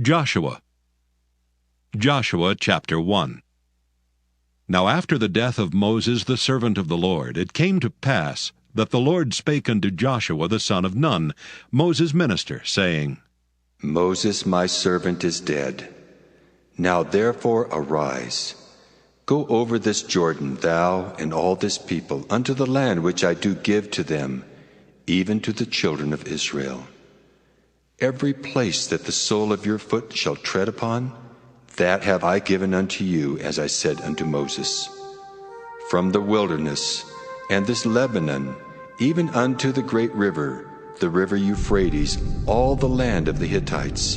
Joshua chapter 1. Now after the death of Moses the servant of the Lord, it came to pass that the Lord spake unto Joshua the son of Nun, Moses' minister, saying, Moses my servant is dead. Now therefore arise, go over this Jordan, thou and all this people, unto the land which I do give to them, even to the children of Israel. Every place that the sole of your foot shall tread upon, that have I given unto you, as I said unto Moses. From the wilderness, and this Lebanon, even unto the great river, the river Euphrates, all the land of the Hittites,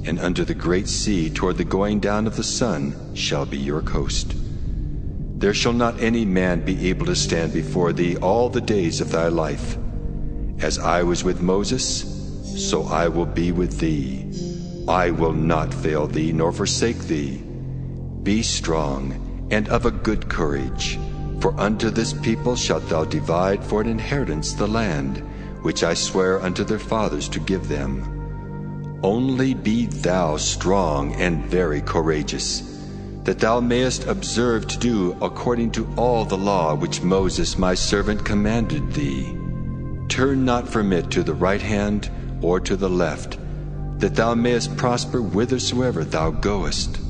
and unto the great sea toward the going down of the sun shall be your coast. There shall not any man be able to stand before thee all the days of thy life. As I was with Moses, so I will be with thee. I will not fail thee nor forsake thee. Be strong and of a good courage, for unto this people shalt thou divide for an inheritance the land, which I swear unto their fathers to give them. Only be thou strong and very courageous, that thou mayest observe to do according to all the law which Moses my servant commanded thee. Turn not from it to the right hand or to the left, that thou mayest prosper whithersoever thou goest.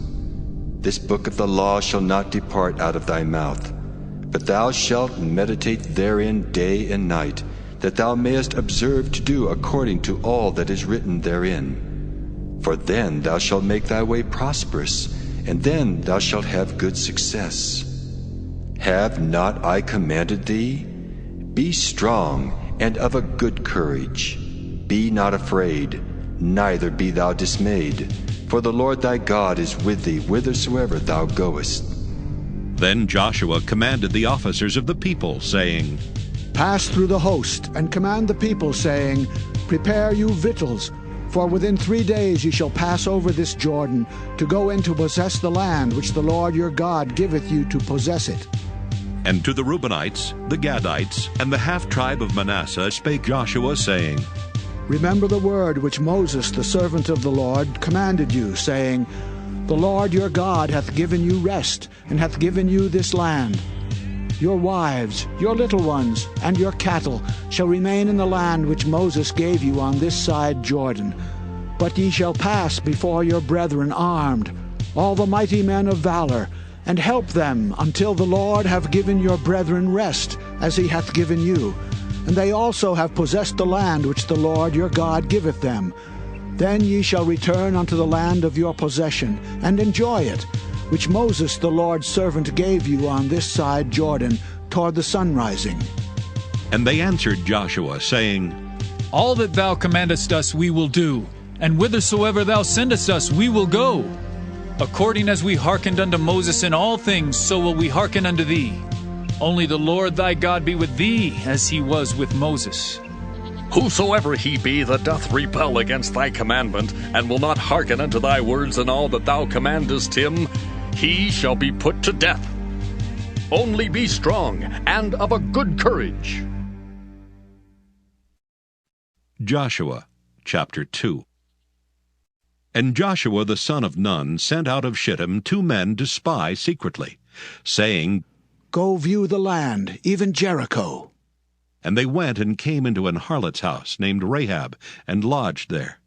This book of the law shall not depart out of thy mouth, but thou shalt meditate therein day and night, that thou mayest observe to do according to all that is written therein. For then thou shalt make thy way prosperous, and then thou shalt have good success. Have not I commanded thee? Be strong and of a good courage. Be not afraid, neither be thou dismayed, for the Lord thy God is with thee whithersoever thou goest. Then Joshua commanded the officers of the people, saying, Pass through the host, and command the people, saying, Prepare you victuals, for within 3 days ye shall pass over this Jordan, to go in to possess the land which the Lord your God giveth you to possess it. And to the Reubenites, the Gadites, and the half-tribe of Manasseh spake Joshua, saying, Remember the word which Moses the servant of the Lord commanded you, saying, The Lord your God hath given you rest, and hath given you this land. Your wives, your little ones, and your cattle shall remain in the land which Moses gave you on this side Jordan. But ye shall pass before your brethren armed, all the mighty men of valor, and help them until the Lord have given your brethren rest, as he hath given you. And they also have possessed the land which the Lord your God giveth them. Then ye shall return unto the land of your possession, and enjoy it, which Moses the Lord's servant gave you on this side Jordan, toward the sunrising. And they answered Joshua, saying, All that thou commandest us we will do, and whithersoever thou sendest us we will go. According as we hearkened unto Moses in all things, so will we hearken unto thee. Only the Lord thy God be with thee, as he was with Moses. Whosoever he be that doth rebel against thy commandment, and will not hearken unto thy words in all that thou commandest him, he shall be put to death. Only be strong and of a good courage. Joshua chapter 2. And Joshua the son of Nun sent out of Shittim 2 men to spy secretly, saying, Go view the land, even Jericho. And they went and came into an harlot's house named Rahab, and lodged there.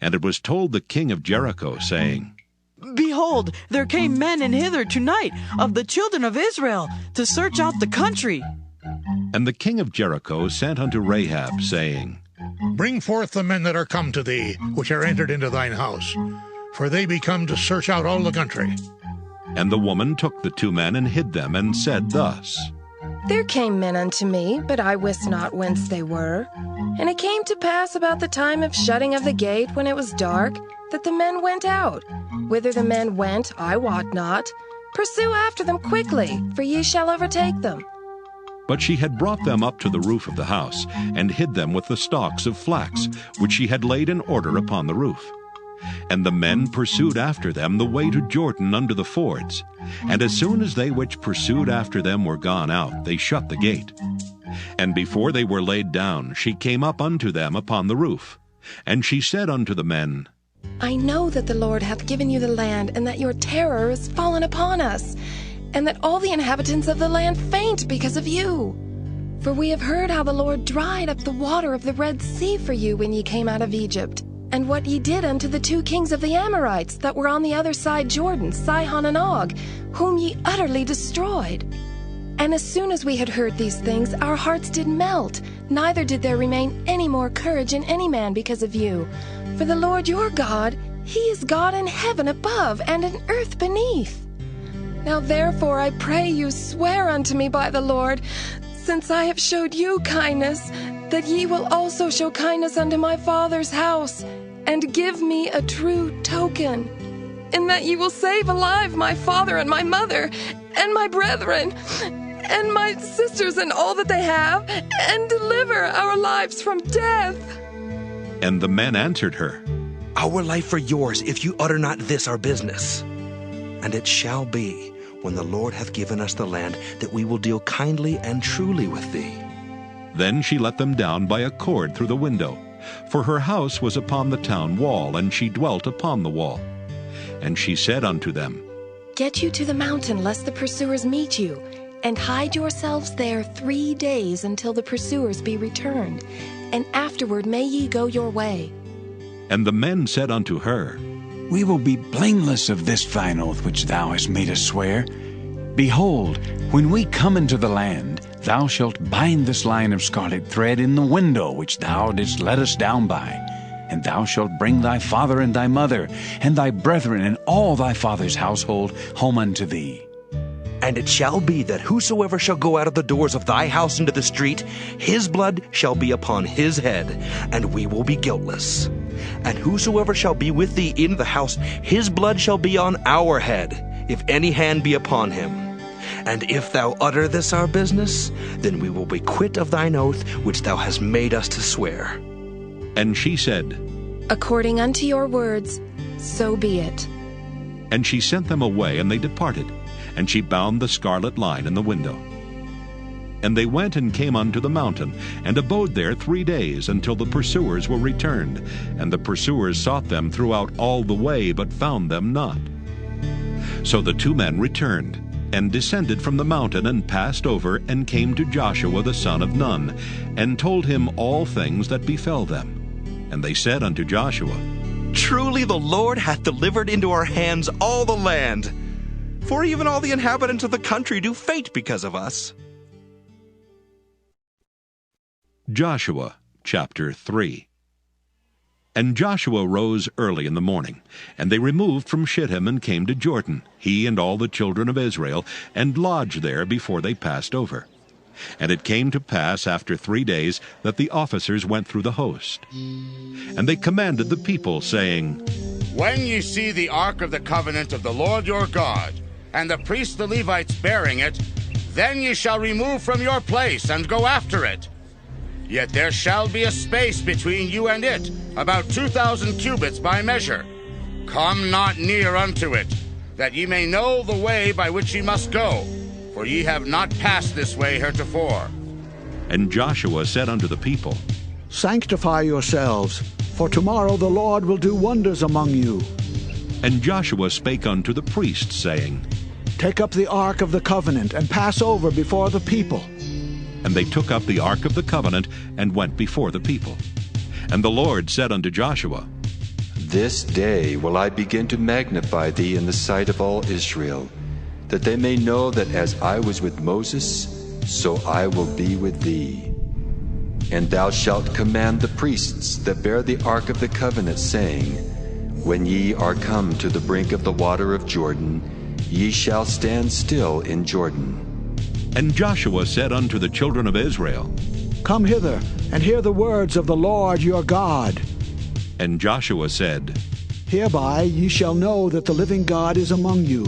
And it was told the king of Jericho, saying, Behold, there came men in hither tonight of the children of Israel to search out the country. And the king of Jericho sent unto Rahab, saying, Bring forth the men that are come to thee, which are entered into thine house, for they be come to search out all the country. And the woman took the 2 men and hid them, and said thus, There came men unto me, but I wist not whence they were. And it came to pass about the time of shutting of the gate, when it was dark, that the men went out. Whither the men went, I wot not. Pursue after them quickly, for ye shall overtake them. But she had brought them up to the roof of the house, and hid them with the stalks of flax, which she had laid in order upon the roof. And the men pursued after them the way to Jordan under the fords. And as soon as they which pursued after them were gone out, they shut the gate. And before they were laid down, she came up unto them upon the roof. And she said unto the men, I know that the Lord hath given you the land, and that your terror is fallen upon us, and that all the inhabitants of the land faint because of you. For we have heard how the Lord dried up the water of the Red Sea for you when ye came out of Egypt, and what ye did unto the 2 kings of the Amorites that were on the other side Jordan, Sihon and Og, whom ye utterly destroyed. And as soon as we had heard these things, our hearts did melt, neither did there remain any more courage in any man because of you. For the Lord your God, he is God in heaven above and in earth beneath. Now therefore I pray you, swear unto me by the Lord, since I have showed you kindness, that ye will also show kindness unto my father's house, and give me a true token, in that ye will save alive my father and my mother, and my brethren, and my sisters and all that they have, and deliver our lives from death. And the men answered her, Our life for yours, if you utter not this our business. And it shall be, when the Lord hath given us the land, that we will deal kindly and truly with thee. Then she let them down by a cord through the window, for her house was upon the town wall, and she dwelt upon the wall. And she said unto them, Get you to the mountain, lest the pursuers meet you, and hide yourselves there 3 days until the pursuers be returned, and afterward may ye go your way. And the men said unto her, We will be blameless of this thine oath which thou hast made us swear. Behold, when we come into the land, thou shalt bind this line of scarlet thread in the window which thou didst let us down by, and thou shalt bring thy father and thy mother, and thy brethren and all thy father's household home unto thee. And it shall be that whosoever shall go out of the doors of thy house into the street, his blood shall be upon his head, and we will be guiltless. And whosoever shall be with thee in the house, his blood shall be on our head, if any hand be upon him. And if thou utter this our business, then we will be quit of thine oath which thou hast made us to swear. And she said, According unto your words, so be it. And she sent them away, and they departed. And she bound the scarlet line in the window. And they went and came unto the mountain, and abode there 3 days, until the pursuers were returned. And the pursuers sought them throughout all the way, but found them not. So the 2 men returned, and descended from the mountain, and passed over, and came to Joshua the son of Nun, and told him all things that befell them. And they said unto Joshua, Truly the Lord hath delivered into our hands all the land, for even all the inhabitants of the country do faint because of us. Joshua chapter 3. And Joshua rose early in the morning, and they removed from Shittim and came to Jordan, he and all the children of Israel, and lodged there before they passed over. And it came to pass after 3 days that the officers went through the host. And they commanded the people, saying, When ye see the ark of the covenant of the Lord your God, and the priests the Levites bearing it, then ye shall remove from your place, and go after it. Yet there shall be a space between you and it, about 2,000 cubits by measure. Come not near unto it, that ye may know the way by which ye must go, for ye have not passed this way heretofore. And Joshua said unto the people, Sanctify yourselves, for tomorrow the Lord will do wonders among you. And Joshua spake unto the priests, saying, Take up the ark of the covenant, and pass over before the people. And they took up the ark of the covenant, and went before the people. And the Lord said unto Joshua, This day will I begin to magnify thee in the sight of all Israel, that they may know that as I was with Moses, so I will be with thee. And thou shalt command the priests that bear the ark of the covenant, saying, When ye are come to the brink of the water of Jordan, ye shall stand still in Jordan. And Joshua said unto the children of Israel, Come hither, and hear the words of the Lord your God. And Joshua said, Hereby ye shall know that the living God is among you,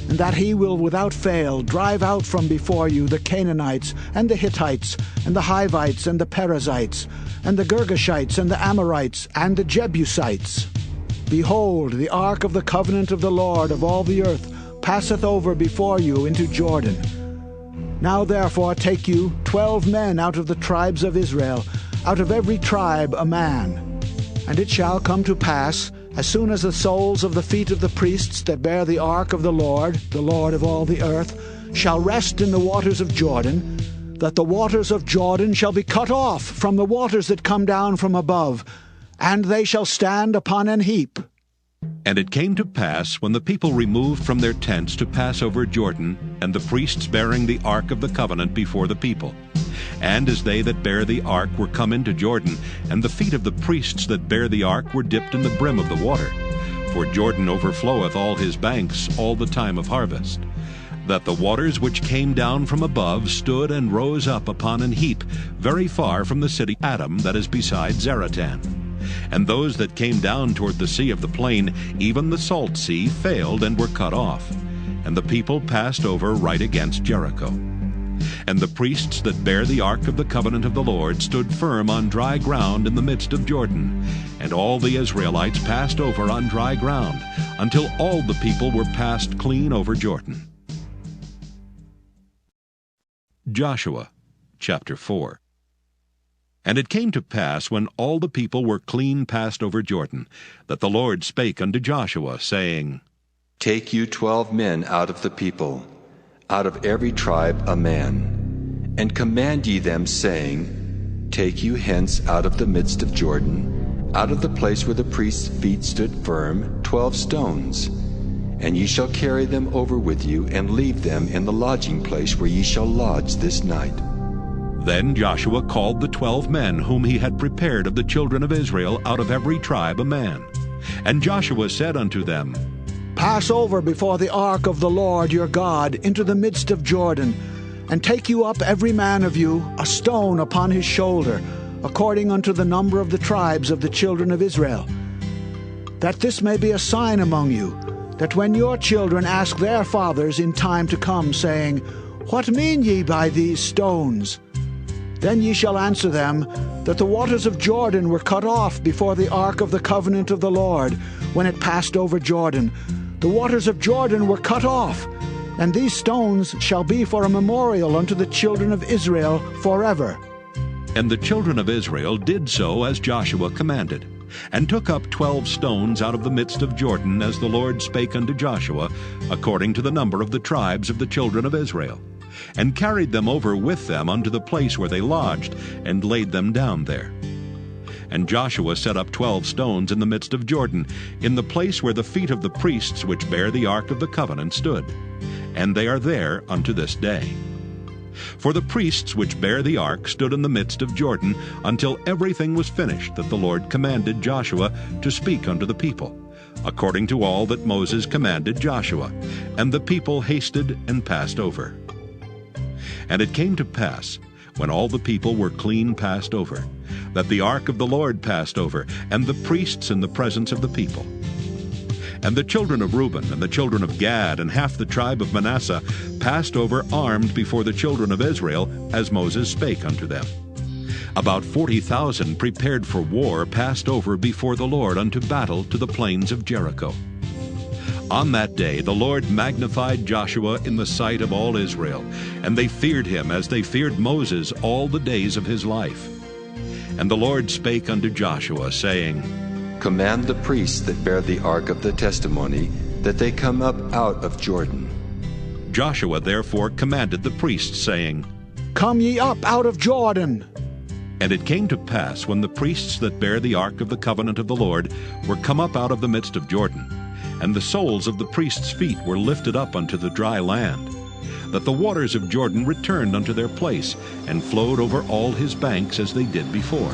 and that he will without fail drive out from before you the Canaanites, and the Hittites, and the Hivites, and the Perizzites, and the Girgashites, and the Amorites, and the Jebusites. Behold, the ark of the covenant of the Lord of all the earth passeth over before you into Jordan. Now therefore take you 12 men out of the tribes of Israel, out of every tribe a man. And it shall come to pass, as soon as the soles of the feet of the priests that bear the ark of the Lord of all the earth, shall rest in the waters of Jordan, that the waters of Jordan shall be cut off from the waters that come down from above, and they shall stand upon an heap. And it came to pass, when the people removed from their tents to pass over Jordan, and the priests bearing the ark of the covenant before the people, and as they that bear the ark were come into Jordan, and the feet of the priests that bear the ark were dipped in the brim of the water, for Jordan overfloweth all his banks all the time of harvest, that the waters which came down from above stood and rose up upon an heap very far from the city Adam that is beside Zaratan. And those that came down toward the sea of the plain, even the salt sea, failed and were cut off. And the people passed over right against Jericho. And the priests that bear the ark of the covenant of the Lord stood firm on dry ground in the midst of Jordan. And all the Israelites passed over on dry ground, until all the people were passed clean over Jordan. Joshua chapter 4. And it came to pass, when all the people were clean passed over Jordan, that the Lord spake unto Joshua, saying, Take you 12 men out of the people, out of every tribe a man, and command ye them, saying, Take you hence out of the midst of Jordan, out of the place where the priest's feet stood firm, 12 stones. And ye shall carry them over with you, and leave them in the lodging place where ye shall lodge this night. Then Joshua called the 12 men whom he had prepared of the children of Israel out of every tribe a man. And Joshua said unto them, Pass over before the ark of the Lord your God into the midst of Jordan, and take you up every man of you a stone upon his shoulder, according unto the number of the tribes of the children of Israel, that this may be a sign among you, that when your children ask their fathers in time to come, saying, What mean ye by these stones? Then ye shall answer them, that the waters of Jordan were cut off before the ark of the covenant of the Lord, when it passed over Jordan. The waters of Jordan were cut off, and these stones shall be for a memorial unto the children of Israel forever. And the children of Israel did so as Joshua commanded, and took up 12 stones out of the midst of Jordan, as the Lord spake unto Joshua, according to the number of the tribes of the children of Israel, and carried them over with them unto the place where they lodged, and laid them down there. And Joshua set up 12 stones in the midst of Jordan, in the place where the feet of the priests which bear the ark of the covenant stood, and they are there unto this day. For the priests which bear the ark stood in the midst of Jordan, until everything was finished that the Lord commanded Joshua to speak unto the people, according to all that Moses commanded Joshua. And the people hasted and passed over. And it came to pass, when all the people were clean passed over, that the ark of the Lord passed over, and the priests in the presence of the people. And the children of Reuben and the children of Gad and half the tribe of Manasseh passed over armed before the children of Israel, as Moses spake unto them. About 40,000 prepared for war passed over before the Lord unto battle to the plains of Jericho. On that day the Lord magnified Joshua in the sight of all Israel, and they feared him as they feared Moses all the days of his life. And the Lord spake unto Joshua, saying, Command the priests that bear the ark of the testimony, that they come up out of Jordan. Joshua therefore commanded the priests, saying, Come ye up out of Jordan. And it came to pass, when the priests that bear the ark of the covenant of the Lord were come up out of the midst of Jordan, and the soles of the priests' feet were lifted up unto the dry land, that the waters of Jordan returned unto their place, and flowed over all his banks as they did before.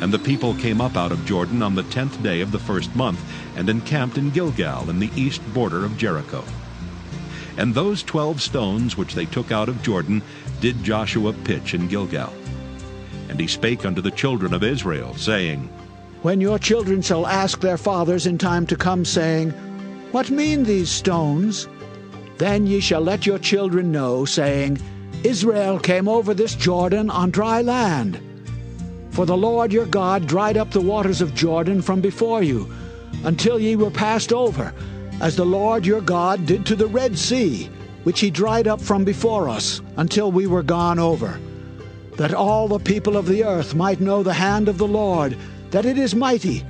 And the people came up out of Jordan on the 10th day of the first month, and encamped in Gilgal in the east border of Jericho. And those 12 stones which they took out of Jordan did Joshua pitch in Gilgal. And he spake unto the children of Israel, saying, When your children shall ask their fathers in time to come, saying, What mean these stones? Then ye shall let your children know, saying, Israel came over this Jordan on dry land. For the Lord your God dried up the waters of Jordan from before you, until ye were passed over, as the Lord your God did to the Red Sea, which he dried up from before us, until we were gone over, that all the people of the earth might know the hand of the Lord, that it is mighty,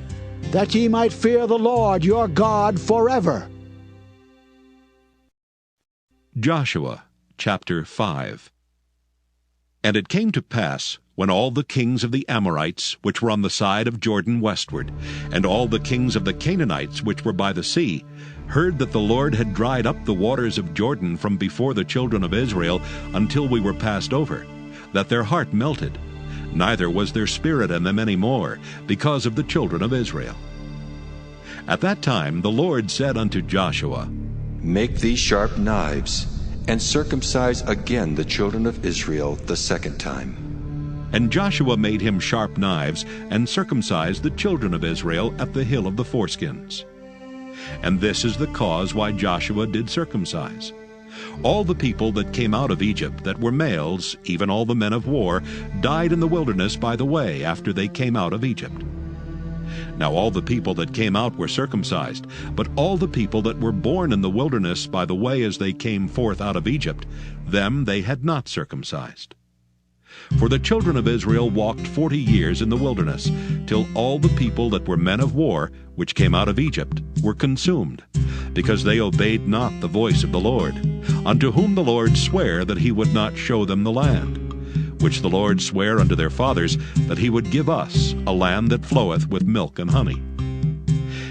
that ye might fear the Lord your God forever. Joshua chapter 5. And it came to pass, when all the kings of the Amorites, which were on the side of Jordan westward, and all the kings of the Canaanites, which were by the sea, heard that the Lord had dried up the waters of Jordan from before the children of Israel until we were passed over, that their heart melted, neither was there spirit in them any more, because of the children of Israel. At that time the Lord said unto Joshua, Make thee sharp knives, and circumcise again the children of Israel the second time. And Joshua made him sharp knives, and circumcised the children of Israel at the hill of the foreskins. And this is the cause why Joshua did circumcise. All the people that came out of Egypt that were males, even all the men of war, died in the wilderness by the way after they came out of Egypt. Now all the people that came out were circumcised, but all the people that were born in the wilderness by the way as they came forth out of Egypt, them they had not circumcised. For the children of Israel walked 40 years in the wilderness, till all the people that were men of war, which came out of Egypt, were consumed, because they obeyed not the voice of the Lord, unto whom the Lord sware that he would not show them the land, which the Lord sware unto their fathers, that he would give us a land that floweth with milk and honey.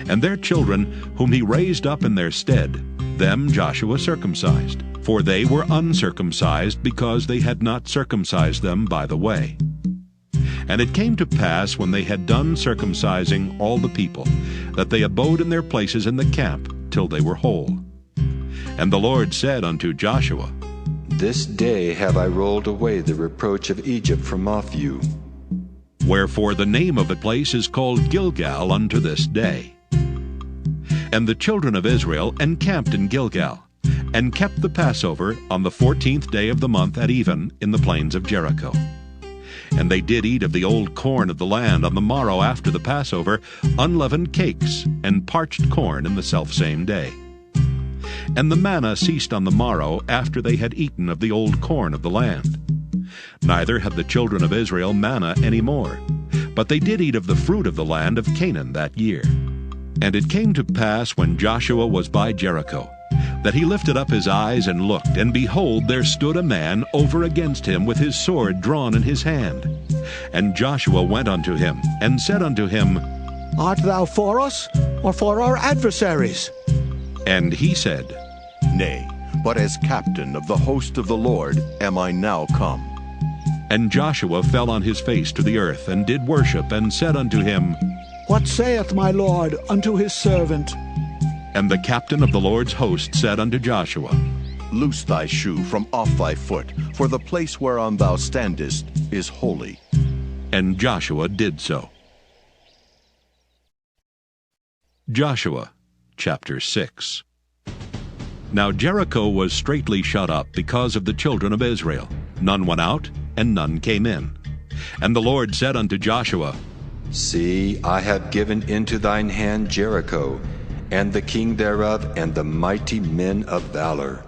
And their children, whom he raised up in their stead, them Joshua circumcised, for they were uncircumcised, because they had not circumcised them by the way. And it came to pass, when they had done circumcising all the people, that they abode in their places in the camp till they were whole. And the Lord said unto Joshua, This day have I rolled away the reproach of Egypt from off you. Wherefore the name of the place is called Gilgal unto this day. And the children of Israel encamped in Gilgal, and kept the Passover on the 14th day of the month at even in the plains of Jericho. And they did eat of the old corn of the land on the morrow after the Passover, unleavened cakes, and parched corn in the selfsame day. And the manna ceased on the morrow after they had eaten of the old corn of the land. Neither had the children of Israel manna any more, but they did eat of the fruit of the land of Canaan that year. And it came to pass, when Joshua was by Jericho, that he lifted up his eyes and looked, and behold, there stood a man over against him with his sword drawn in his hand. And Joshua went unto him, and said unto him, Art thou for us, or for our adversaries? And he said, Nay, but as captain of the host of the Lord am I now come. And Joshua fell on his face to the earth, and did worship, and said unto him, What saith my Lord unto his servant? And the captain of the Lord's host said unto Joshua, Loose thy shoe from off thy foot, for the place whereon thou standest is holy. And Joshua did so. Joshua chapter 6. Now Jericho was straitly shut up because of the children of Israel. None went out, and none came in. And the Lord said unto Joshua, See, I have given into thine hand Jericho, and the king thereof, and the mighty men of valor.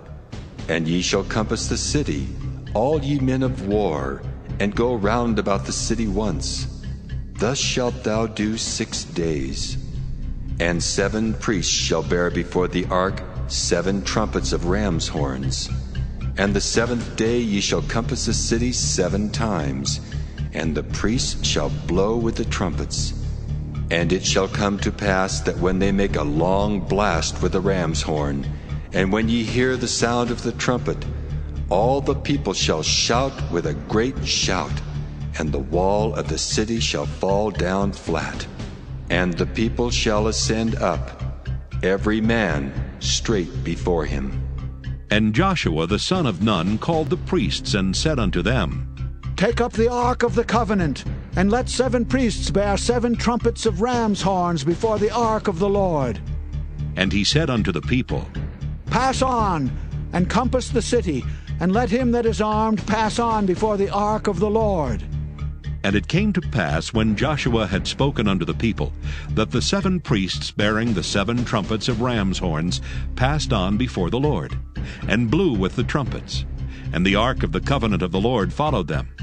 And ye shall compass the city, all ye men of war, and go round about the city once. Thus shalt thou do 6 days. And 7 priests shall bear before the ark 7 trumpets of ram's horns. And the 7th day ye shall compass the city 7 times, and the priests shall blow with the trumpets. And it shall come to pass that when they make a long blast with the ram's horn, and when ye hear the sound of the trumpet, all the people shall shout with a great shout, and the wall of the city shall fall down flat. And the people shall ascend up, every man straight before him. And Joshua the son of Nun called the priests, and said unto them, Take up the ark of the covenant, and let 7 priests bear 7 trumpets of ram's horns before the ark of the Lord. And he said unto the people, Pass on, and compass the city, and let him that is armed pass on before the ark of the Lord. And it came to pass, when Joshua had spoken unto the people, that the 7 priests bearing the 7 trumpets of ram's horns passed on before the Lord, and blew with the trumpets. And the ark of the covenant of the Lord followed them.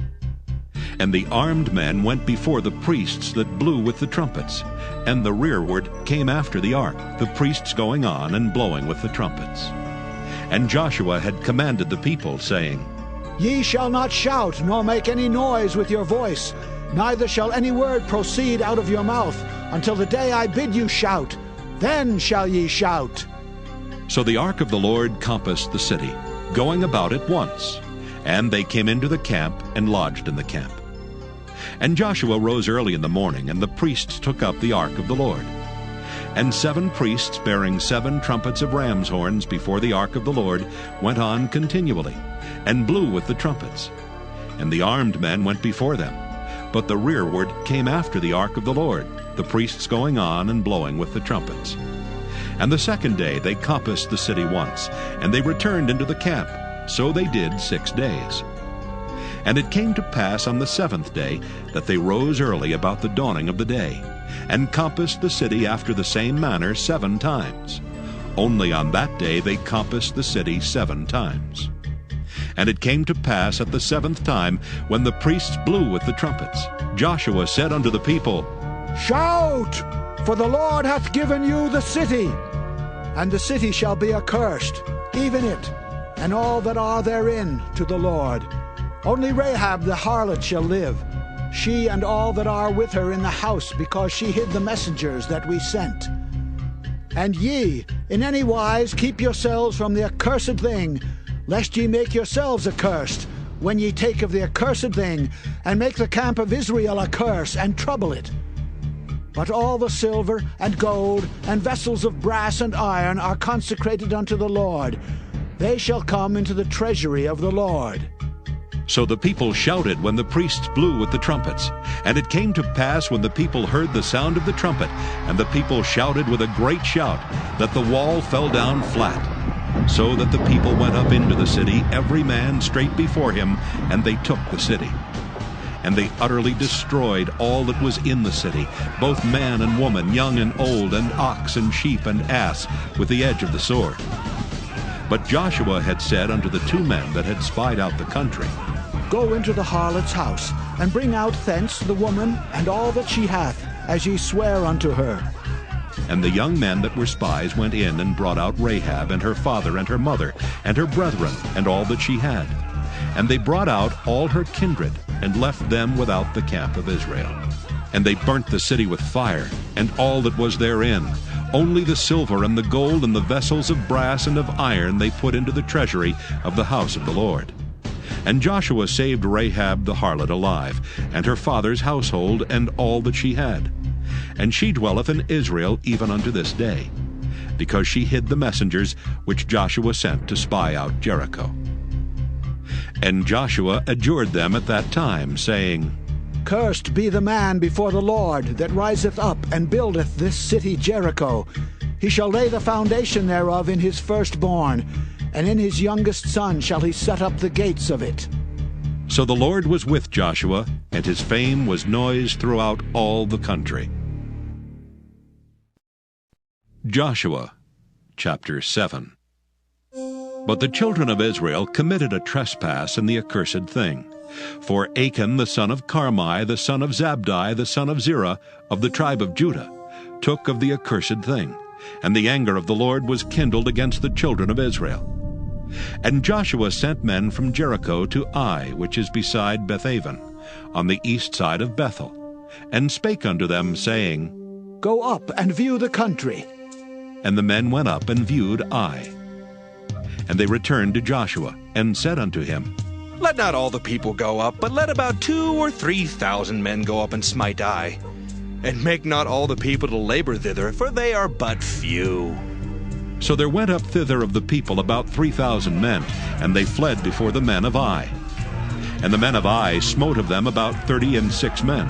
And the armed men went before the priests that blew with the trumpets, and the rearward came after the ark, the priests going on and blowing with the trumpets. And Joshua had commanded the people, saying, Ye shall not shout, nor make any noise with your voice, neither shall any word proceed out of your mouth, until the day I bid you shout. Then shall ye shout. So the ark of the Lord compassed the city, going about it once. And they came into the camp and lodged in the camp. And Joshua rose early in the morning, and the priests took up the ark of the Lord. And 7 priests bearing 7 trumpets of ram's horns before the ark of the Lord went on continually, and blew with the trumpets. And the armed men went before them, but the rearward came after the ark of the Lord, the priests going on and blowing with the trumpets. And the second day they compassed the city once, and they returned into the camp. So they did 6 days. And it came to pass on the 7th day that they rose early about the dawning of the day, and compassed the city after the same manner 7 times. Only on that day they compassed the city 7 times. And it came to pass at the 7th time, when the priests blew with the trumpets, Joshua said unto the people, Shout! For the Lord hath given you the city. And the city shall be accursed, even it, and all that are therein, to the Lord. Only Rahab the harlot shall live, she and all that are with her in the house, because she hid the messengers that we sent. And ye, in any wise, keep yourselves from the accursed thing, lest ye make yourselves accursed, when ye take of the accursed thing, and make the camp of Israel a curse, and trouble it. But all the silver and gold and vessels of brass and iron are consecrated unto the Lord. They shall come into the treasury of the Lord. So the people shouted when the priests blew with the trumpets. And it came to pass, when the people heard the sound of the trumpet, and the people shouted with a great shout, that the wall fell down flat. So that the people went up into the city, every man straight before him, and they took the city. And they utterly destroyed all that was in the city, both man and woman, young and old, and ox and sheep and ass, with the edge of the sword. But Joshua had said unto the 2 men that had spied out the country, Go into the harlot's house, and bring out thence the woman and all that she hath, as ye swear unto her. And the young men that were spies went in and brought out Rahab and her father and her mother and her brethren and all that she had. And they brought out all her kindred, and left them without the camp of Israel. And they burnt the city with fire, and all that was therein. Only the silver and the gold and the vessels of brass and of iron they put into the treasury of the house of the Lord. And Joshua saved Rahab the harlot alive, and her father's household, and all that she had. And she dwelleth in Israel even unto this day, because she hid the messengers which Joshua sent to spy out Jericho. And Joshua adjured them at that time, saying, Cursed be the man before the Lord that riseth up and buildeth this city Jericho. He shall lay the foundation thereof in his firstborn, and in his youngest son shall he set up the gates of it. So the Lord was with Joshua, and his fame was noised throughout all the country. Joshua chapter 7. But the children of Israel committed a trespass in the accursed thing. For Achan the son of Carmi, the son of Zabdi, the son of Zerah, of the tribe of Judah, took of the accursed thing, and the anger of the Lord was kindled against the children of Israel. And Joshua sent men from Jericho to Ai, which is beside Bethaven, on the east side of Bethel, and spake unto them, saying, Go up and view the country. And the men went up and viewed Ai. And they returned to Joshua, and said unto him, Let not all the people go up, but let about 2,000 or 3,000 men go up and smite Ai. And make not all the people to labor thither, for they are but few. So there went up thither of the people about 3,000 men, and they fled before the men of Ai. And the men of Ai smote of them about 36 men,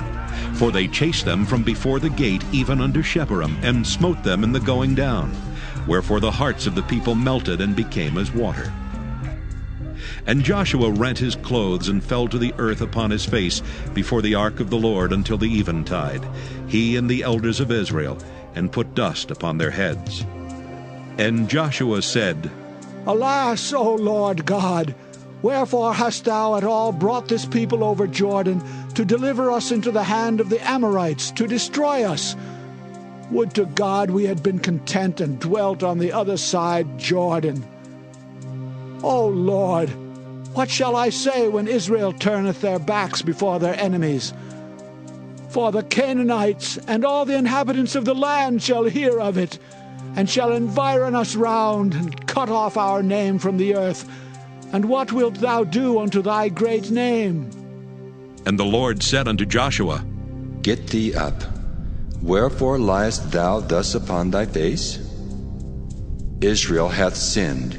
for they chased them from before the gate even unto Shebarim, and smote them in the going down, wherefore the hearts of the people melted and became as water. And Joshua rent his clothes, and fell to the earth upon his face before the ark of the Lord until the eventide, he and the elders of Israel, and put dust upon their heads. And Joshua said, Alas, O Lord God, wherefore hast thou at all brought this people over Jordan, to deliver us into the hand of the Amorites, to destroy us. Would to God we had been content and dwelt on the other side Jordan. O Lord, what shall I say when Israel turneth their backs before their enemies? For the Canaanites and all the inhabitants of the land shall hear of it, and shall environ us round, and cut off our name from the earth. And what wilt thou do unto thy great name? And the Lord said unto Joshua, Get thee up. Wherefore liest thou thus upon thy face? Israel hath sinned,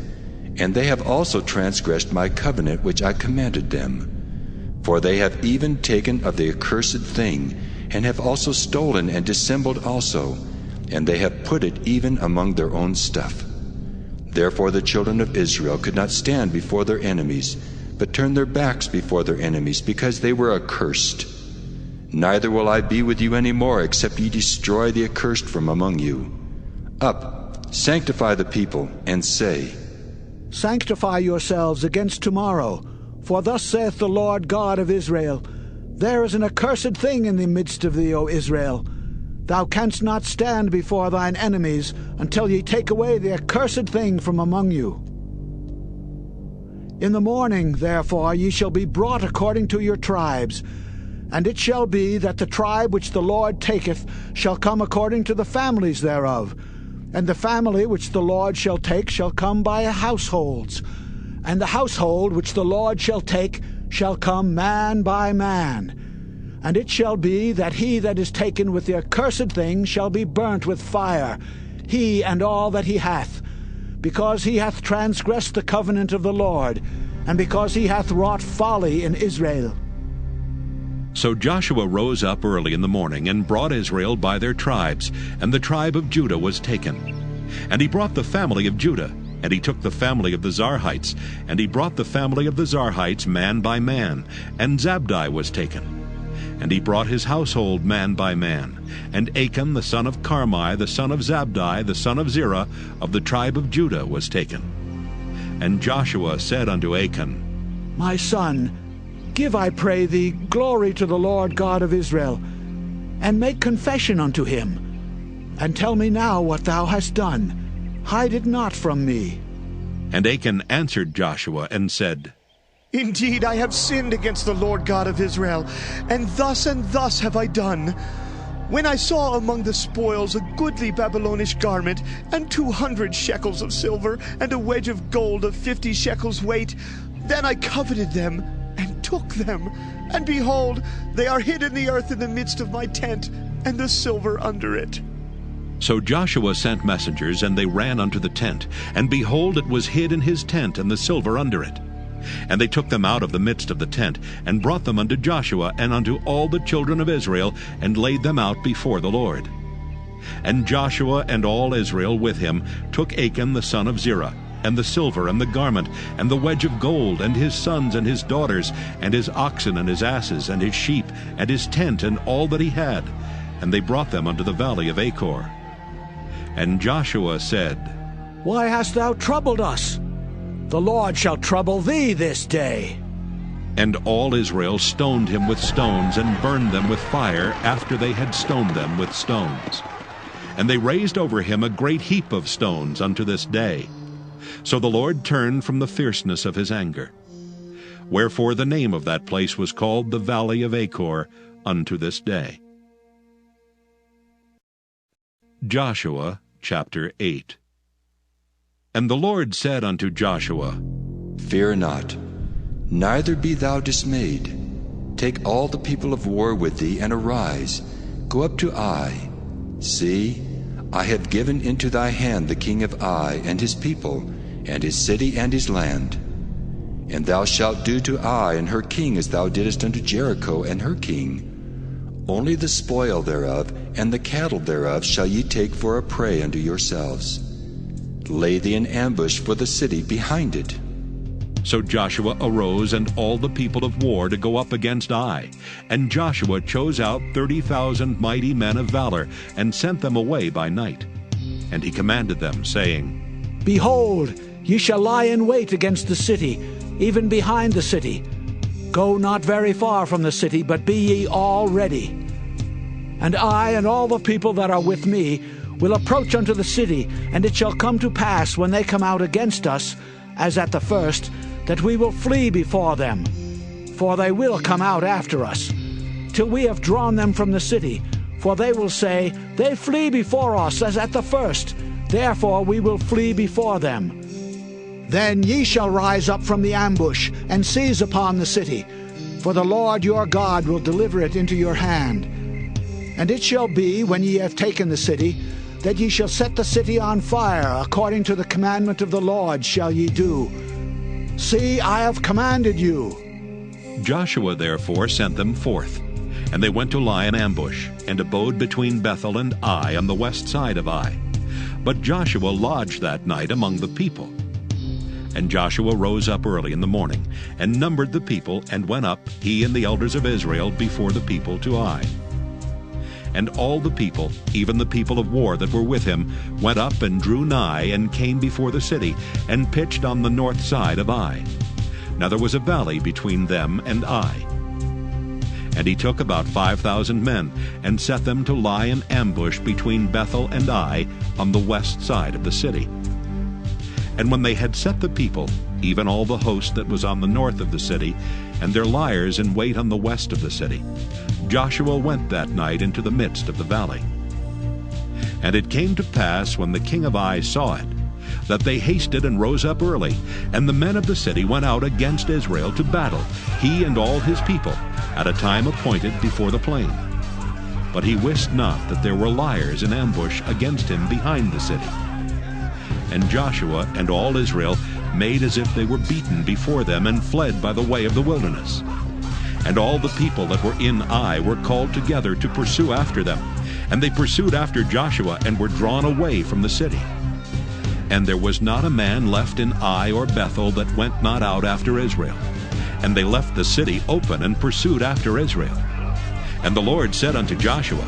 and they have also transgressed my covenant which I commanded them. For they have even taken of the accursed thing, and have also stolen and dissembled also, and they have put it even among their own stuff. Therefore the children of Israel could not stand before their enemies, but turned their backs before their enemies, because they were accursed. Neither will I be with you any more, except ye destroy the accursed from among you. Up, sanctify the people, and say, Sanctify yourselves against tomorrow, for thus saith the Lord God of Israel, There is an accursed thing in the midst of thee, O Israel. Thou canst not stand before thine enemies until ye take away the accursed thing from among you. In the morning, therefore, ye shall be brought according to your tribes. And it shall be that the tribe which the Lord taketh shall come according to the families thereof. And the family which the Lord shall take shall come by households. And the household which the Lord shall take shall come man by man. And it shall be that he that is taken with the accursed thing shall be burnt with fire, he and all that he hath, because he hath transgressed the covenant of the Lord, and because he hath wrought folly in Israel. So Joshua rose up early in the morning, and brought Israel by their tribes, and the tribe of Judah was taken. And he brought the family of Judah, and he took the family of the Zarhites, and he brought the family of the Zarhites man by man, and Zabdi was taken. And he brought his household man by man. And Achan the son of Carmi, the son of Zabdi, the son of Zerah, of the tribe of Judah, was taken. And Joshua said unto Achan, My son, give, I pray thee, glory to the Lord God of Israel, and make confession unto him. And tell me now what thou hast done. Hide it not from me. And Achan answered Joshua and said, Indeed, I have sinned against the Lord God of Israel, and thus have I done. When I saw among the spoils a goodly Babylonish garment, and 200 shekels of silver, and a wedge of gold of 50 shekels weight, then I coveted them, and took them. And behold, they are hid in the earth in the midst of my tent, and the silver under it. So Joshua sent messengers, and they ran unto the tent, and behold, it was hid in his tent, and the silver under it. And they took them out of the midst of the tent, and brought them unto Joshua and unto all the children of Israel, and laid them out before the Lord. And Joshua and all Israel with him took Achan the son of Zerah, and the silver, and the garment, and the wedge of gold, and his sons and his daughters, and his oxen and his asses, and his sheep, and his tent, and all that he had. And they brought them unto the valley of Achor. And Joshua said, Why hast thou troubled us? The Lord shall trouble thee this day. And all Israel stoned him with stones, and burned them with fire, after they had stoned them with stones. And they raised over him a great heap of stones unto this day. So the Lord turned from the fierceness of his anger. Wherefore the name of that place was called the Valley of Achor unto this day. Joshua chapter 8. And the Lord said unto Joshua, Fear not, neither be thou dismayed. Take all the people of war with thee, and arise, go up to Ai. See, I have given into thy hand the king of Ai, and his people, and his city, and his land. And thou shalt do to Ai and her king as thou didst unto Jericho and her king. Only the spoil thereof and the cattle thereof shall ye take for a prey unto yourselves. Lay thee in ambush for the city behind it. So Joshua arose, and all the people of war, to go up against Ai. And Joshua chose out 30,000 mighty men of valor, and sent them away by night. And he commanded them, saying, Behold, ye shall lie in wait against the city, even behind the city. Go not very far from the city, but be ye all ready. And I and all the people that are with me will approach unto the city, and it shall come to pass, when they come out against us, as at the first, that we will flee before them. For they will come out after us, till we have drawn them from the city. For they will say, They flee before us as at the first, therefore we will flee before them. Then ye shall rise up from the ambush, and seize upon the city, for the Lord your God will deliver it into your hand. And it shall be, when ye have taken the city, that ye shall set the city on fire, according to the commandment of the Lord shall ye do. See, I have commanded you. Joshua therefore sent them forth, and they went to lie in ambush, and abode between Bethel and Ai on the west side of Ai. But Joshua lodged that night among the people. And Joshua rose up early in the morning, and numbered the people, and went up, he and the elders of Israel, before the people to Ai. And all the people, even the people of war that were with him, went up and drew nigh, and came before the city, and pitched on the north side of Ai. Now there was a valley between them and Ai. And he took about 5,000 men, and set them to lie in ambush between Bethel and Ai, on the west side of the city. And when they had set the people, even all the host that was on the north of the city, and their liers in wait on the west of the city, Joshua went that night into the midst of the valley. And it came to pass, when the king of Ai saw it, that they hasted and rose up early, and the men of the city went out against Israel to battle, he and all his people, at a time appointed before the plain. But he wist not that there were liers in ambush against him behind the city. And Joshua and all Israel made as if they were beaten before them, and fled by the way of the wilderness. And all the people that were in Ai were called together to pursue after them. And they pursued after Joshua, and were drawn away from the city. And there was not a man left in Ai or Bethel that went not out after Israel. And they left the city open, and pursued after Israel. And the Lord said unto Joshua,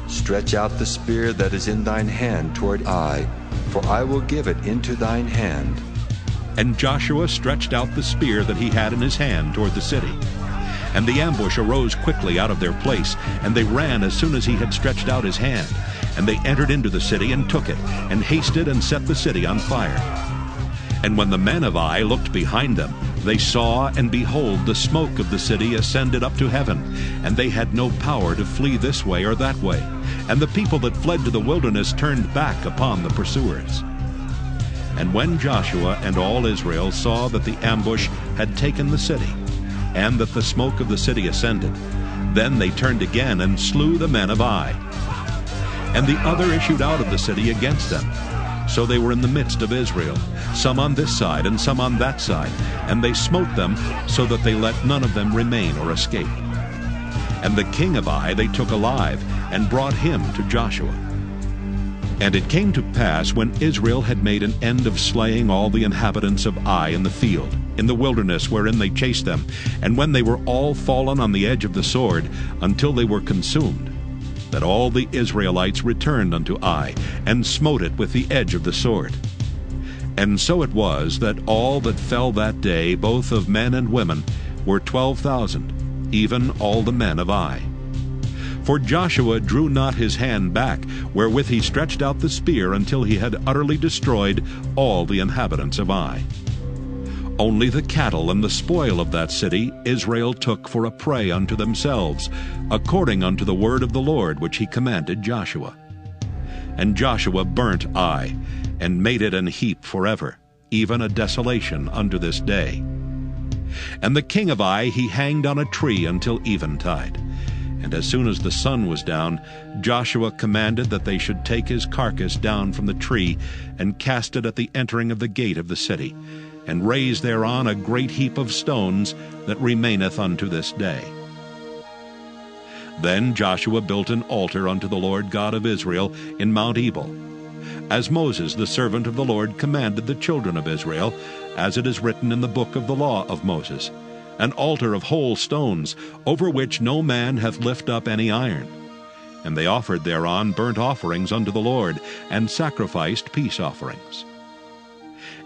Stretch out the spear that is in thine hand toward Ai, for I will give it into thine hand. And Joshua stretched out the spear that he had in his hand toward the city. And the ambush arose quickly out of their place, and they ran as soon as he had stretched out his hand. And they entered into the city, and took it, and hasted and set the city on fire. And when the men of Ai looked behind them, they saw, and behold, the smoke of the city ascended up to heaven, and they had no power to flee this way or that way. And the people that fled to the wilderness turned back upon the pursuers. And when Joshua and all Israel saw that the ambush had taken the city, and that the smoke of the city ascended, then they turned again, and slew the men of Ai. And the other issued out of the city against them. So they were in the midst of Israel, some on this side and some on that side, and they smote them, so that they let none of them remain or escape. And the king of Ai they took alive, and brought him to Joshua. And it came to pass, when Israel had made an end of slaying all the inhabitants of Ai in the field, in the wilderness wherein they chased them, and when they were all fallen on the edge of the sword, until they were consumed, that all the Israelites returned unto Ai, and smote it with the edge of the sword. And so it was, that all that fell that day, both of men and women, were 12,000, even all the men of Ai. For Joshua drew not his hand back, wherewith he stretched out the spear, until he had utterly destroyed all the inhabitants of Ai. Only the cattle and the spoil of that city Israel took for a prey unto themselves, according unto the word of the Lord which he commanded Joshua. And Joshua burnt Ai, and made it an heap forever, even a desolation unto this day. And the king of Ai he hanged on a tree until eventide. And as soon as the sun was down, Joshua commanded that they should take his carcass down from the tree, and cast it at the entering of the gate of the city, and raise thereon a great heap of stones that remaineth unto this day. Then Joshua built an altar unto the Lord God of Israel in Mount Ebal, as Moses the servant of the Lord commanded the children of Israel, as it is written in the book of the law of Moses, an altar of whole stones, over which no man hath lift up any iron. And they offered thereon burnt offerings unto the Lord, and sacrificed peace offerings.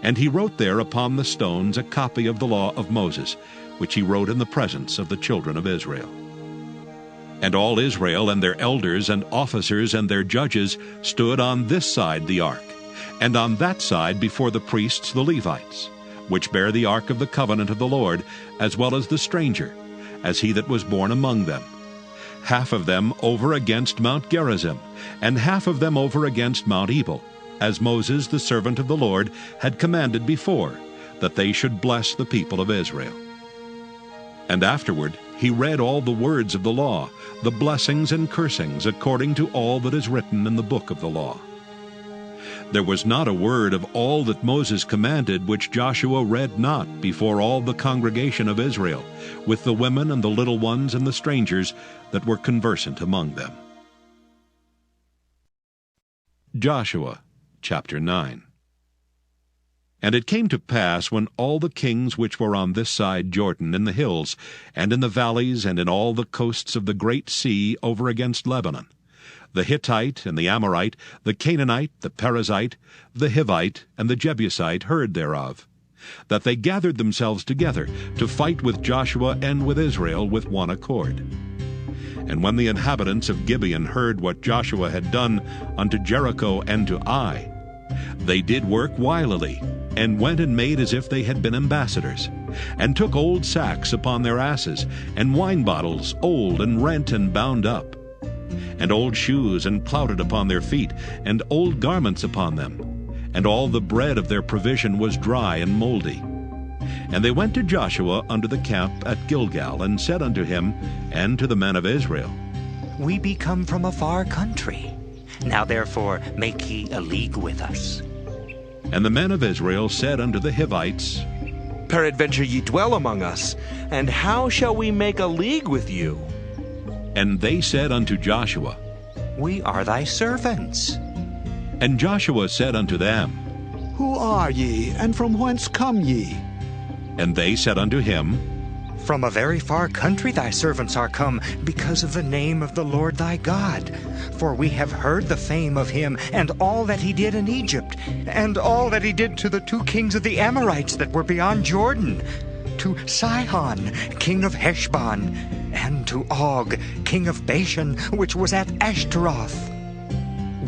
And he wrote there upon the stones a copy of the law of Moses, which he wrote in the presence of the children of Israel. And all Israel and their elders and officers and their judges stood on this side the ark, and on that side before the priests the Levites, which bear the ark of the covenant of the Lord, as well as the stranger, as he that was born among them. Half of them over against Mount Gerizim, and half of them over against Mount Ebal, as Moses the servant of the Lord had commanded before, that they should bless the people of Israel. And afterward he read all the words of the law, the blessings and cursings, according to all that is written in the book of the law. There was not a word of all that Moses commanded which Joshua read not before all the congregation of Israel, with the women and the little ones and the strangers that were conversant among them. Joshua chapter 9. And it came to pass, when all the kings which were on this side Jordan, in the hills, and in the valleys, and in all the coasts of the great sea over against Lebanon, the Hittite and the Amorite, the Canaanite, the Perizzite, the Hivite, and the Jebusite heard thereof, that they gathered themselves together to fight with Joshua and with Israel with one accord. And when the inhabitants of Gibeon heard what Joshua had done unto Jericho and to Ai, they did work wilily, and went and made as if they had been ambassadors, and took old sacks upon their asses, and wine bottles old and rent and bound up, and old shoes and clouted upon their feet, and old garments upon them, and all the bread of their provision was dry and mouldy. And they went to Joshua unto the camp at Gilgal, and said unto him and to the men of Israel, We be come from a far country. Now therefore make ye a league with us. And the men of Israel said unto the Hivites, Peradventure ye dwell among us, and how shall we make a league with you? And they said unto Joshua, We are thy servants. And Joshua said unto them, Who are ye, and from whence come ye? And they said unto him, From a very far country thy servants are come, because of the name of the Lord thy God. For we have heard the fame of him, and all that he did in Egypt, and all that he did to the 2 kings of the Amorites that were beyond Jordan, to Sihon, king of Heshbon, and to Og, king of Bashan, which was at Ashtaroth.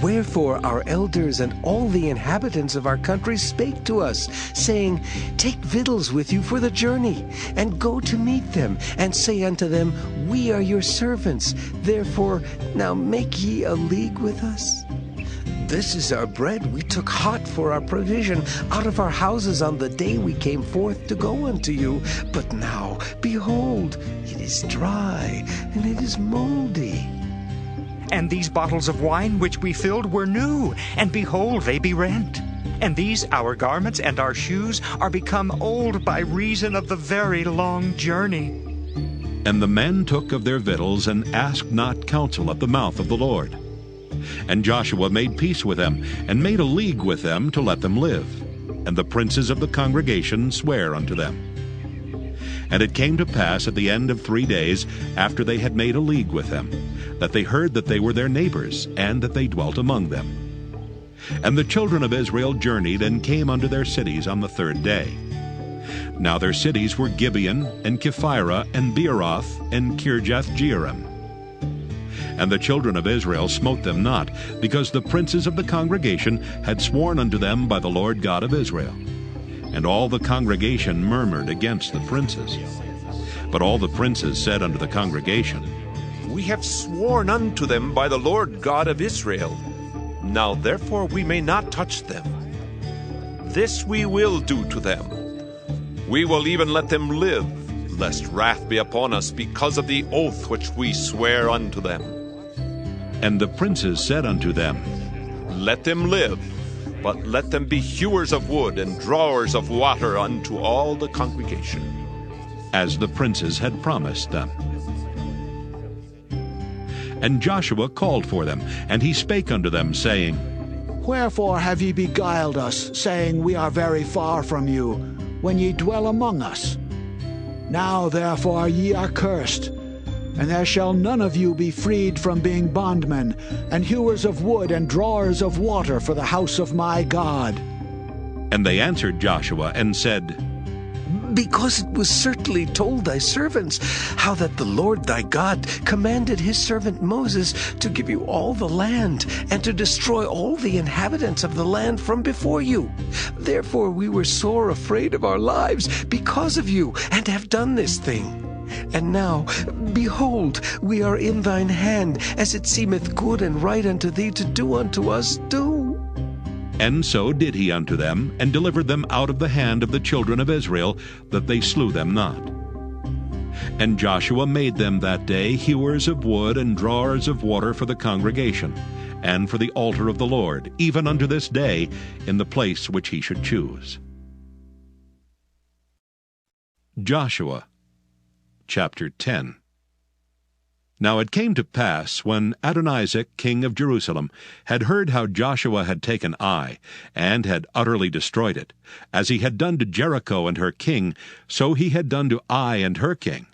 Wherefore our elders and all the inhabitants of our country spake to us, saying, Take victuals with you for the journey, and go to meet them, and say unto them, We are your servants, therefore now make ye a league with us. This is our bread we took hot for our provision out of our houses on the day we came forth to go unto you. But now, behold, it is dry, and it is mouldy. And these bottles of wine which we filled were new, and behold, they be rent. And these our garments and our shoes are become old by reason of the very long journey. And the men took of their victuals, and asked not counsel at the mouth of the Lord. And Joshua made peace with them, and made a league with them to let them live. And the princes of the congregation sware unto them. And it came to pass at the end of 3 days, after they had made a league with them, that they heard that they were their neighbors, and that they dwelt among them. And the children of Israel journeyed, and came unto their cities on the 3rd day. Now their cities were Gibeon, and Kephirah, and Beeroth, and Kirjath-jearim. And the children of Israel smote them not, because the princes of the congregation had sworn unto them by the Lord God of Israel. And all the congregation murmured against the princes. But all the princes said unto the congregation, We have sworn unto them by the Lord God of Israel. Now therefore we may not touch them. This we will do to them. We will even let them live, lest wrath be upon us because of the oath which we swear unto them. And the princes said unto them, Let them live, but let them be hewers of wood and drawers of water unto all the congregation. As the princes had promised them. And Joshua called for them, and he spake unto them, saying, Wherefore have ye beguiled us, saying, We are very far from you, when ye dwell among us? Now therefore ye are cursed, and there shall none of you be freed from being bondmen, and hewers of wood and drawers of water for the house of my God. And they answered Joshua, and said, because it was certainly told thy servants how that the Lord thy God commanded his servant Moses to give you all the land and to destroy all the inhabitants of the land from before you. Therefore we were sore afraid of our lives because of you, and have done this thing. And now, behold, we are in thine hand, as it seemeth good and right unto thee to do unto us, do. And so did he unto them, and delivered them out of the hand of the children of Israel, that they slew them not. And Joshua made them that day hewers of wood and drawers of water for the congregation, and for the altar of the Lord, even unto this day, in the place which he should choose. Joshua chapter 10. Now it came to pass, when Adonizek king of Jerusalem had heard how Joshua had taken Ai, and had utterly destroyed it, as he had done to Jericho and her king, so he had done to Ai and her king,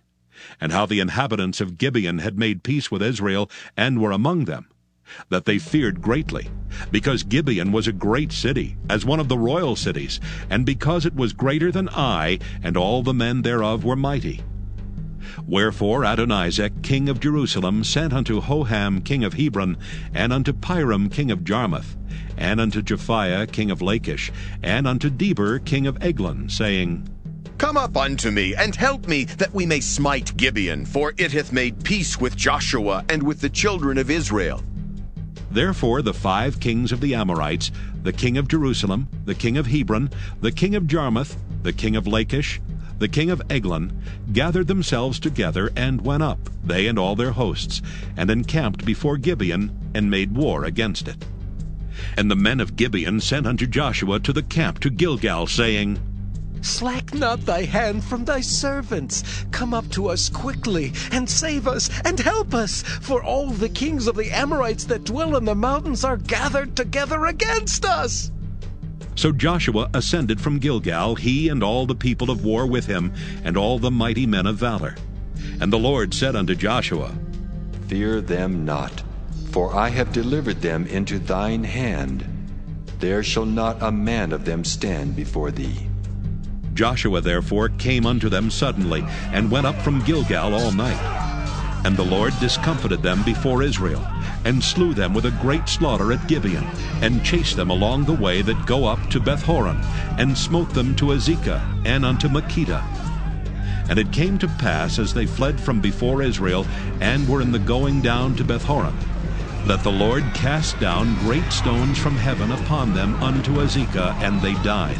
and how the inhabitants of Gibeon had made peace with Israel, and were among them, that they feared greatly, because Gibeon was a great city, as one of the royal cities, and because it was greater than Ai, and all the men thereof were mighty. Wherefore Adonizek king of Jerusalem sent unto Hoham king of Hebron, and unto Piram king of Jarmuth, and unto Japhiah king of Lachish, and unto Deber king of Eglon, saying, Come up unto me, and help me, that we may smite Gibeon, for it hath made peace with Joshua and with the children of Israel. Therefore the 5 kings of the Amorites, the king of Jerusalem, the king of Hebron, the king of Jarmuth, the king of Lachish, the king of Eglon, gathered themselves together, and went up, they and all their hosts, and encamped before Gibeon, and made war against it. And the men of Gibeon sent unto Joshua to the camp to Gilgal, saying, Slack not thy hand from thy servants. Come up to us quickly, and save us, and help us, for all the kings of the Amorites that dwell in the mountains are gathered together against us. So Joshua ascended from Gilgal, he and all the people of war with him, and all the mighty men of valor. And the Lord said unto Joshua, Fear them not, for I have delivered them into thine hand. There shall not a man of them stand before thee. Joshua therefore came unto them suddenly, and went up from Gilgal all night. And the Lord discomfited them before Israel, and slew them with a great slaughter at Gibeon, and chased them along the way that go up to Bethhoron, and smote them to Azekah, and unto Makkedah. And it came to pass, as they fled from before Israel, and were in the going down to Bethhoron, that the Lord cast down great stones from heaven upon them unto Azekah, and they died.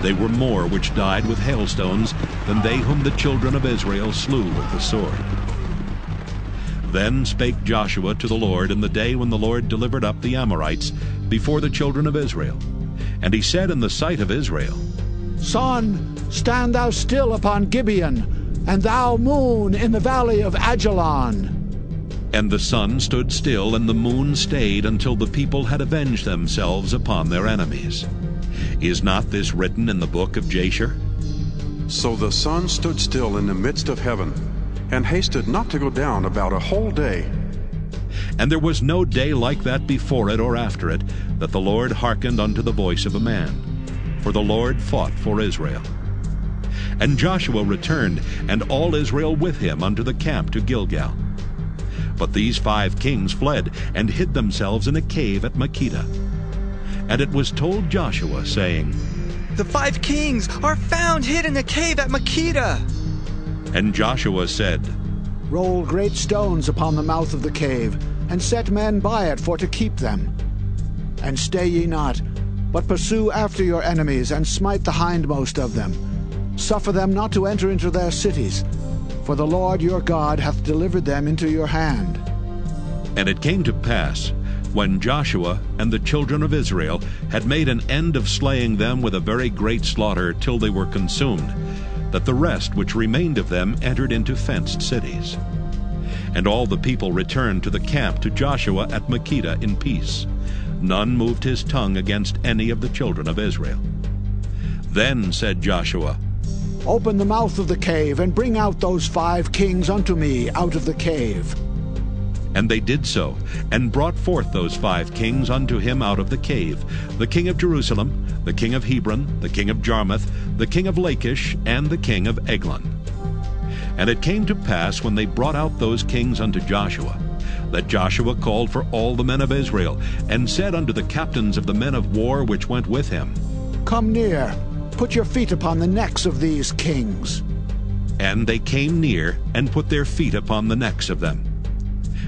They were more which died with hailstones than they whom the children of Israel slew with the sword. Then spake Joshua to the Lord in the day when the Lord delivered up the Amorites before the children of Israel. And he said in the sight of Israel, Sun, stand thou still upon Gibeon, and thou moon in the valley of Ajalon. And the sun stood still, and the moon stayed, until the people had avenged themselves upon their enemies. Is not this written in the book of Jasher? So the sun stood still in the midst of heaven, and hasted not to go down about a whole day. And there was no day like that before it or after it, that the Lord hearkened unto the voice of a man. For the Lord fought for Israel. And Joshua returned, and all Israel with him, unto the camp to Gilgal. But these 5 kings fled, and hid themselves in a cave at Makkedah. And it was told Joshua, saying, The 5 kings are found hid in a cave at Makkedah. And Joshua said, Roll great stones upon the mouth of the cave, and set men by it for to keep them. And stay ye not, but pursue after your enemies, and smite the hindmost of them. Suffer them not to enter into their cities, for the Lord your God hath delivered them into your hand. And it came to pass, when Joshua and the children of Israel had made an end of slaying them with a very great slaughter till they were consumed, that the rest which remained of them entered into fenced cities. And all the people returned to the camp to Joshua at Makkedah in peace. None moved his tongue against any of the children of Israel. Then said Joshua, Open the mouth of the cave, and bring out those 5 kings unto me out of the cave. And they did so, and brought forth those 5 kings unto him out of the cave, the king of Jerusalem, the king of Hebron, the king of Jarmuth, the king of Lachish, and the king of Eglon. And it came to pass, when they brought out those kings unto Joshua, that Joshua called for all the men of Israel, and said unto the captains of the men of war which went with him, Come near, put your feet upon the necks of these kings. And they came near, and put their feet upon the necks of them.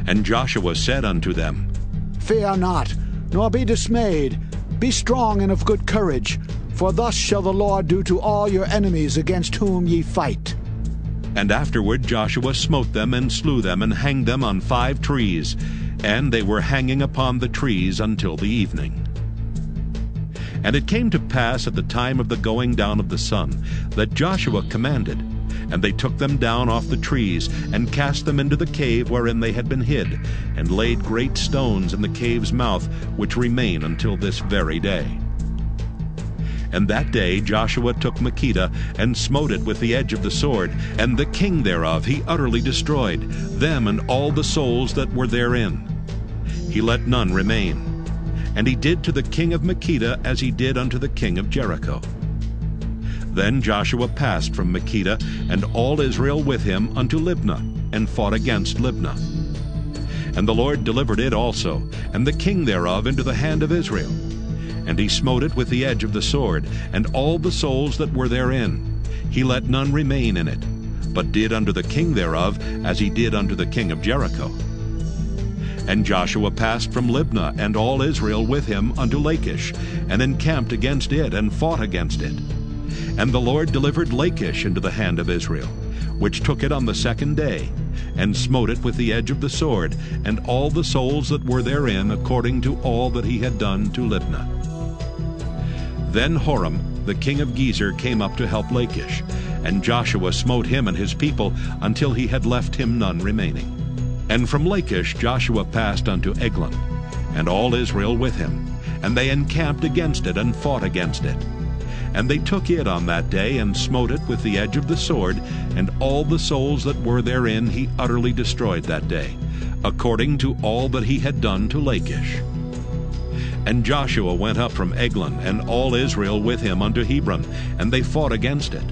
And Joshua said unto them, Fear not, nor be dismayed. Be strong and of good courage, for thus shall the Lord do to all your enemies against whom ye fight. And afterward Joshua smote them, and slew them, and hanged them on 5 trees, and they were hanging upon the trees until the evening. And it came to pass at the time of the going down of the sun, that Joshua commanded, and they took them down off the trees, and cast them into the cave wherein they had been hid, and laid great stones in the cave's mouth, which remain until this very day. And that day Joshua took Makkedah, and smote it with the edge of the sword, and the king thereof he utterly destroyed, them and all the souls that were therein. He let none remain. And he did to the king of Makkedah as he did unto the king of Jericho. Then Joshua passed from Makkedah, and all Israel with him, unto Libnah, and fought against Libnah. And the Lord delivered it also, and the king thereof, into the hand of Israel. And he smote it with the edge of the sword, and all the souls that were therein. He let none remain in it, but did unto the king thereof as he did unto the king of Jericho. And Joshua passed from Libnah, and all Israel with him, unto Lachish, and encamped against it, and fought against it. And the Lord delivered Lachish into the hand of Israel, which took it on the 2nd day, and smote it with the edge of the sword, and all the souls that were therein, according to all that he had done to Libnah. Then Horam, the king of Gezer, came up to help Lachish, and Joshua smote him and his people until he had left him none remaining. And from Lachish Joshua passed unto Eglon, and all Israel with him, and they encamped against it, and fought against it. And they took it on that day, and smote it with the edge of the sword, and all the souls that were therein he utterly destroyed that day, according to all that he had done to Lachish. And Joshua went up from Eglon, and all Israel with him, unto Hebron, and they fought against it.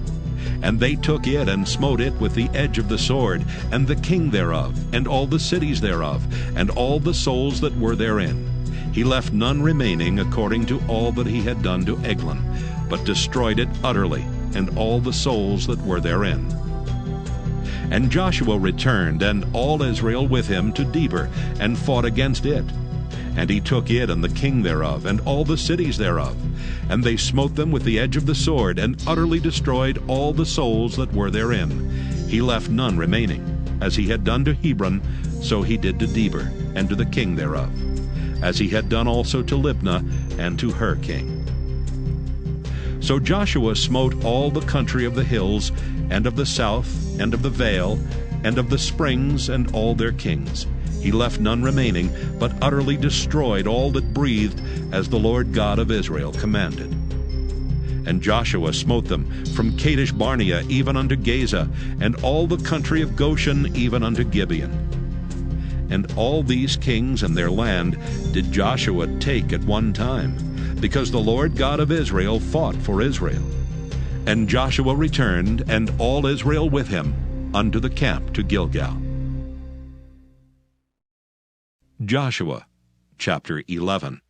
And they took it, and smote it with the edge of the sword, and the king thereof, and all the cities thereof, and all the souls that were therein. He left none remaining, according to all that he had done to Eglon, but destroyed it utterly, and all the souls that were therein. And Joshua returned, and all Israel with him, to Debir, and fought against it. And he took it, and the king thereof, and all the cities thereof. And they smote them with the edge of the sword, and utterly destroyed all the souls that were therein. He left none remaining. As he had done to Hebron, so he did to Debir, and to the king thereof, as he had done also to Libnah, and to her king. So Joshua smote all the country of the hills, and of the south, and of the vale, and of the springs, and all their kings. He left none remaining, but utterly destroyed all that breathed, as the Lord God of Israel commanded. And Joshua smote them from Kadesh Barnea even unto Gaza, and all the country of Goshen even unto Gibeon. And all these kings and their land did Joshua take at one time, because the Lord God of Israel fought for Israel. And Joshua returned, and all Israel with him, unto the camp to Gilgal. Joshua chapter 11.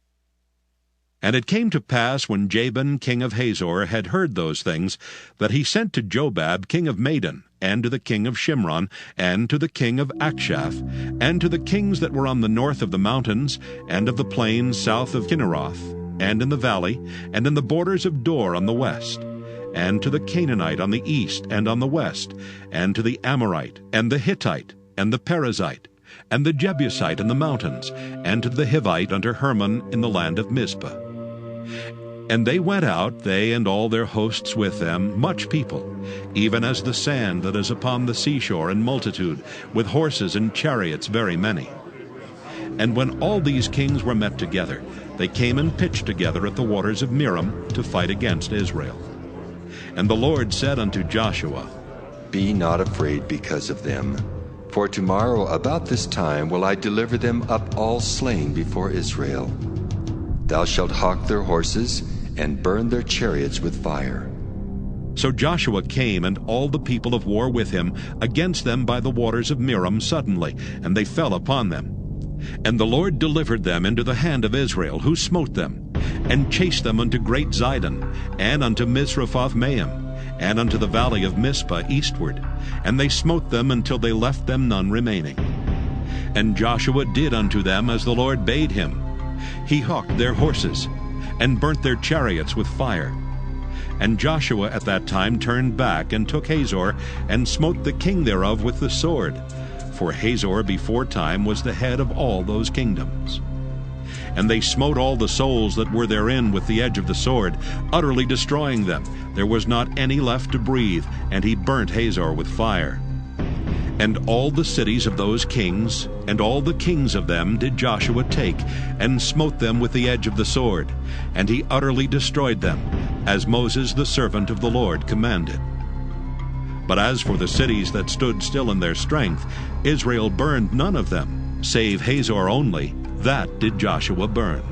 And it came to pass, when Jabin king of Hazor had heard those things, that he sent to Jobab king of Madon, and to the king of Shimron, and to the king of Akshaph, and to the kings that were on the north of the mountains, and of the plains south of Kinneroth, and in the valley, and in the borders of Dor on the west, and to the Canaanite on the east and on the west, and to the Amorite, and the Hittite, and the Perizzite, and the Jebusite in the mountains, and to the Hivite unto Hermon in the land of Mizpah. And they went out, they and all their hosts with them, much people, even as the sand that is upon the seashore in multitude, with horses and chariots very many. And when all these kings were met together, they came and pitched together at the waters of Merom to fight against Israel. And the Lord said unto Joshua, Be not afraid because of them, For tomorrow about this time will I deliver them up all slain before Israel. Thou shalt hawk their horses, and burn their chariots with fire. So Joshua came, and all the people of war with him, against them by the waters of Merom suddenly, and they fell upon them. And the Lord delivered them into the hand of Israel, who smote them, and chased them unto great Zidon, and unto Misrephoth-Maim, and unto the valley of Mizpah eastward. And they smote them until they left them none remaining. And Joshua did unto them as the Lord bade him. He hawked their horses, and burnt their chariots with fire. And Joshua at that time turned back, and took Hazor, and smote the king thereof with the sword. For Hazor before time was the head of all those kingdoms. And they smote all the souls that were therein with the edge of the sword, utterly destroying them. There was not any left to breathe, and he burnt Hazor with fire. And all the cities of those kings, and all the kings of them did Joshua take, and smote them with the edge of the sword, and he utterly destroyed them, as Moses the servant of the Lord commanded. But as for the cities that stood still in their strength, Israel burned none of them, save Hazor only, that did Joshua burn.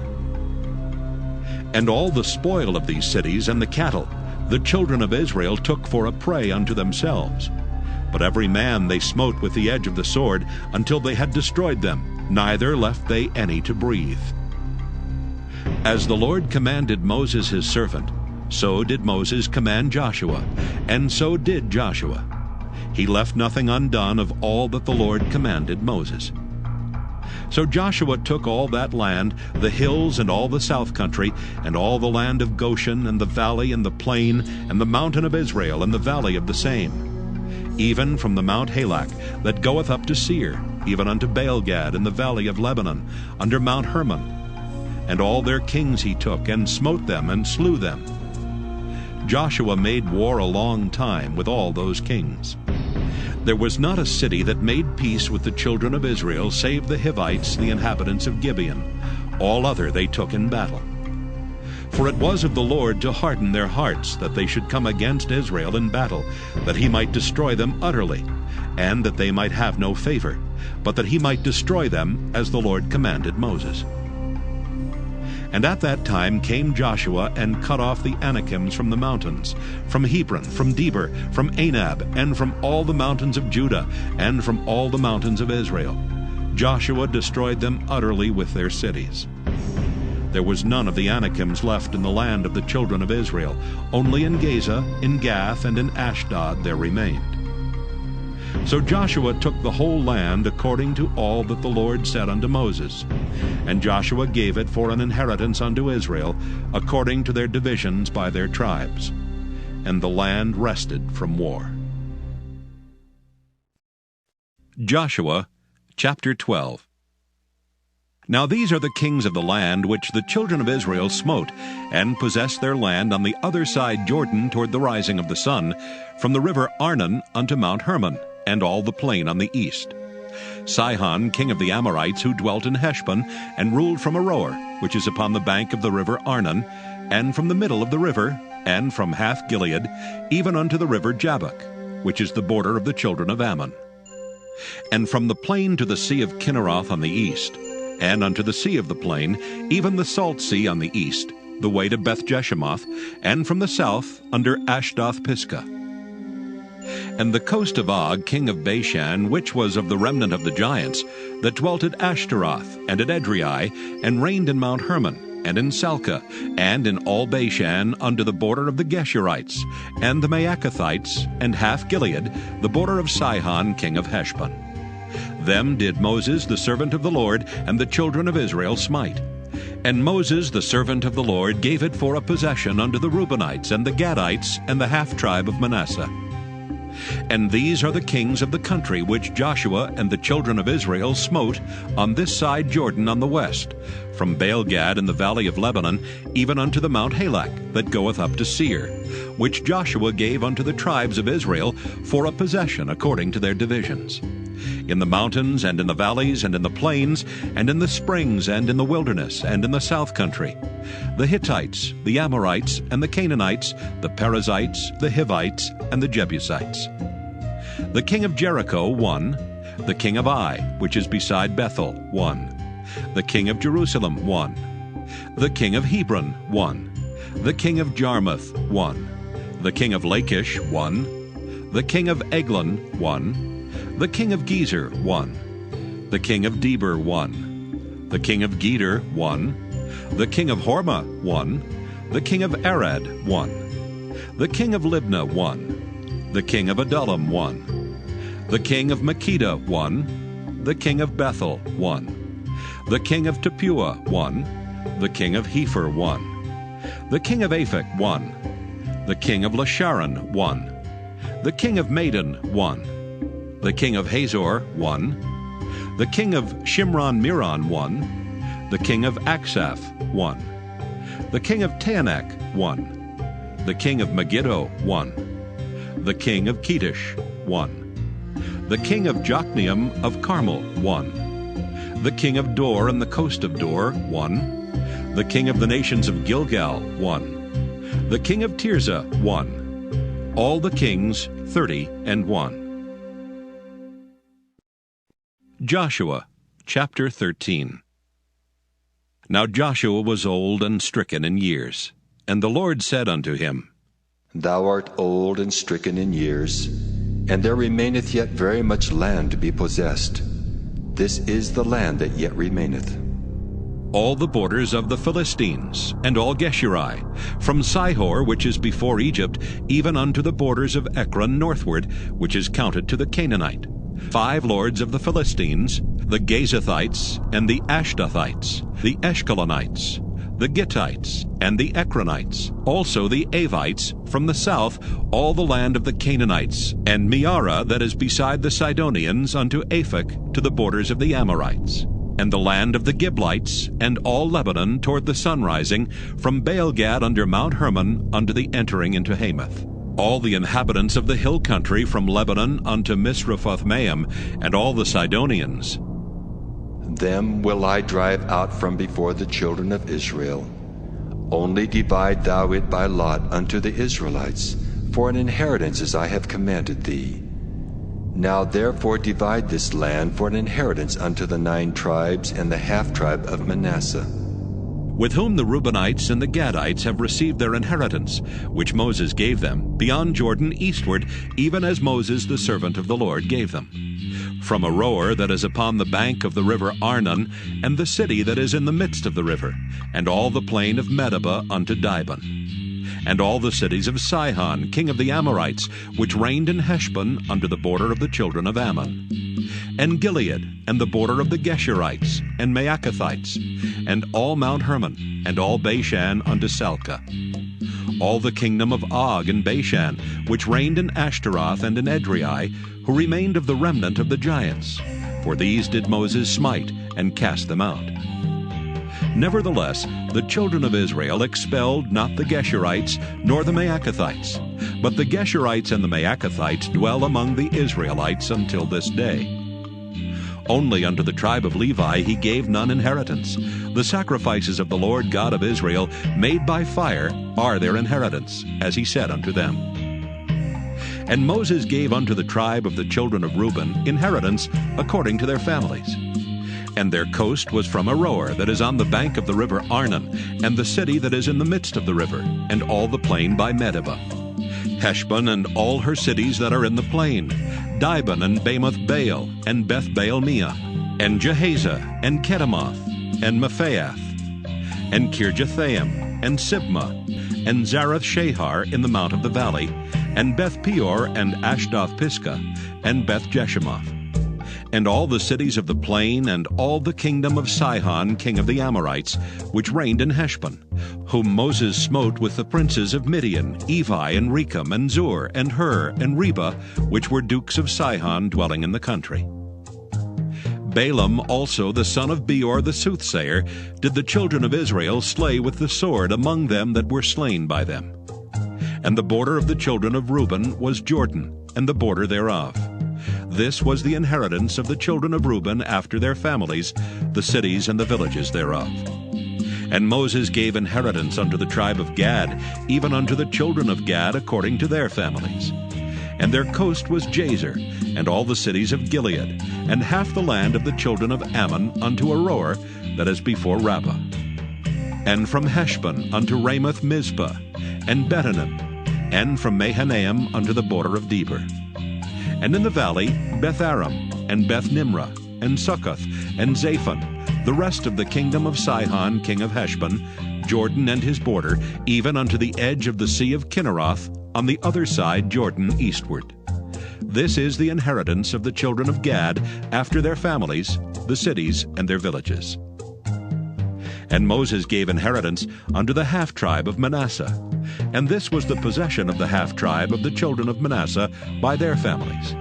And all the spoil of these cities and the cattle, the children of Israel took for a prey unto themselves. But every man they smote with the edge of the sword, until they had destroyed them, neither left they any to breathe. As the Lord commanded Moses his servant, so did Moses command Joshua, and so did Joshua. He left nothing undone of all that the Lord commanded Moses. So Joshua took all that land, the hills and all the south country, and all the land of Goshen, and the valley and the plain, and the mountain of Israel, and the valley of the same, even from the Mount Halak, that goeth up to Seir, even unto Baalgad in the valley of Lebanon, under Mount Hermon. And all their kings he took, and smote them, and slew them. Joshua made war a long time with all those kings. There was not a city that made peace with the children of Israel, save the Hivites, the inhabitants of Gibeon. All other they took in battle. For it was of the Lord to harden their hearts, that they should come against Israel in battle, that he might destroy them utterly, and that they might have no favor, but that he might destroy them, as the Lord commanded Moses. And at that time came Joshua, and cut off the Anakims from the mountains, from Hebron, from Debir, from Anab, and from all the mountains of Judah, and from all the mountains of Israel. Joshua destroyed them utterly with their cities. There was none of the Anakims left in the land of the children of Israel. Only in Gaza, in Gath, and in Ashdod there remained. So Joshua took the whole land according to all that the Lord said unto Moses. And Joshua gave it for an inheritance unto Israel, according to their divisions by their tribes. And the land rested from war. Joshua chapter 12. Now these are the kings of the land which the children of Israel smote, and possessed their land on the other side Jordan toward the rising of the sun, from the river Arnon unto Mount Hermon, and all the plain on the east. Sihon, king of the Amorites, who dwelt in Heshbon, and ruled from Aroer, which is upon the bank of the river Arnon, and from the middle of the river, and from Hath-Gilead, even unto the river Jabbok, which is the border of the children of Ammon. And from the plain to the sea of Kinneroth on the east, and unto the sea of the plain, even the salt sea on the east, the way to Beth-Jeshemoth, and from the south under Ashdoth-Pisgah. And the coast of Og, king of Bashan, which was of the remnant of the giants, that dwelt at Ashtaroth, and at Edrei, and reigned in Mount Hermon, and in Salcah, and in all Bashan, under the border of the Geshurites, and the Maacathites, and Hath-Gilead, the border of Sihon, king of Heshbon. Them did Moses the servant of the Lord and the children of Israel smite. And Moses the servant of the Lord gave it for a possession unto the Reubenites and the Gadites and the half-tribe of Manasseh. And these are the kings of the country which Joshua and the children of Israel smote on this side Jordan on the west, from Baalgad in the valley of Lebanon, even unto the Mount Halak, that goeth up to Seir, which Joshua gave unto the tribes of Israel for a possession according to their divisions. In the mountains, and in the valleys, and in the plains, and in the springs, and in the wilderness, and in the south country, the Hittites, the Amorites, and the Canaanites, the Perizzites, the Hivites, and the Jebusites. The king of Jericho won, The king of Ai, which is beside Bethel, 1. The king of Jerusalem, 1. The king of Hebron, 1. The king of Jarmuth, 1. The king of Lachish, 1. The king of Eglon, 1. The king of Gezer, 1. The king of Deber, 1. The king of Geder, 1. The king of Hormah, 1. The king of Arad, 1. The king of Libnah, 1. The king of Adullam, 1. The king of Makkedah, 1. The king of Bethel, 1. The king of Tappuah, 1. The king of Hepher, 1. The king of Aphek, 1. The king of Lasharon, 1. The king of Madon, 1. The king of Hazor, 1. The king of Shimron-Meron, 1. The king of Aksaph, 1. The king of Taanach, 1. The king of Megiddo, 1. The king of Kedesh, 1. The king of Jokneam of Carmel, 1. The king of Dor and the coast of Dor, 1. The king of the nations of Gilgal, 1. The king of Tirzah, 1. All the kings, 30:1. Joshua chapter 13. Now Joshua was old and stricken in years, and the Lord said unto him, Thou art old and stricken in years, and there remaineth yet very much land to be possessed. This is the land that yet remaineth. All the borders of the Philistines, and all Geshuri, from Sihor, which is before Egypt, even unto the borders of Ekron northward, which is counted to the Canaanite. 5 lords of the Philistines, the Gazathites, and the Ashdothites, the Eshkelonites, the Gittites, and the Ekronites, also the Avites, from the south, all the land of the Canaanites, and Meara that is beside the Sidonians unto Aphek, to the borders of the Amorites, and the land of the Giblites, and all Lebanon toward the sunrising, from Baal-gad under Mount Hermon unto the entering into Hamath. All the inhabitants of the hill country from Lebanon unto Misrephoth-maim, and all the Sidonians. Them will I drive out from before the children of Israel. Only divide thou it by lot unto the Israelites, for an inheritance as I have commanded thee. Now therefore divide this land for an inheritance unto the 9 tribes and the half-tribe of Manasseh, with whom the Reubenites and the Gadites have received their inheritance, which Moses gave them, beyond Jordan eastward, even as Moses the servant of the Lord gave them. From Aroer that is upon the bank of the river Arnon, and the city that is in the midst of the river, and all the plain of Medeba unto Dibon, and all the cities of Sihon, king of the Amorites, which reigned in Heshbon under the border of the children of Ammon, and Gilead, and the border of the Geshurites, and Maacathites, and all Mount Hermon, and all Bashan unto Salcah, all the kingdom of Og and Bashan, which reigned in Ashtaroth and in Edrei, who remained of the remnant of the giants. For these did Moses smite, and cast them out. Nevertheless, the children of Israel expelled not the Geshurites, nor the Maacathites, but the Geshurites and the Maacathites dwell among the Israelites until this day. Only unto the tribe of Levi he gave none inheritance. The sacrifices of the Lord God of Israel, made by fire, are their inheritance, as he said unto them. And Moses gave unto the tribe of the children of Reuben inheritance according to their families. And their coast was from Aroer that is on the bank of the river Arnon, and the city that is in the midst of the river, and all the plain by Medeba, Heshbon and all her cities that are in the plain, Dibon and Bamoth Baal, and Beth Baal-meah, and Jehaza, and Kedemoth, and Mephaath, and Kirjathaim, and Sibmah, and Zarath-Shahar in the mount of the valley, and Beth Peor, and Ashdoth-Pisgah, and Beth Jeshimoth, and all the cities of the plain, and all the kingdom of Sihon king of the Amorites, which reigned in Heshbon, whom Moses smote with the princes of Midian, Evi, and Rechem, and Zur, and Hur, and Reba, which were dukes of Sihon dwelling in the country. Balaam also the son of Beor the soothsayer did the children of Israel slay with the sword among them that were slain by them. And the border of the children of Reuben was Jordan, and the border thereof. This was the inheritance of the children of Reuben after their families, the cities and the villages thereof. And Moses gave inheritance unto the tribe of Gad, even unto the children of Gad according to their families. And their coast was Jazer, and all the cities of Gilead, and half the land of the children of Ammon unto Aroer, that is before Rabbah. And from Heshbon unto Ramoth Mizpah, and Betanim, and from Mahanaim unto the border of Debir. And in the valley Beth-aram, and Beth-nimrah, and Succoth, and Zaphon, the rest of the kingdom of Sihon king of Heshbon, Jordan and his border, even unto the edge of the sea of Kinneroth, on the other side Jordan eastward. This is the inheritance of the children of Gad after their families, the cities and their villages. And Moses gave inheritance unto the half-tribe of Manasseh, and this was the possession of the half-tribe of the children of Manasseh by their families.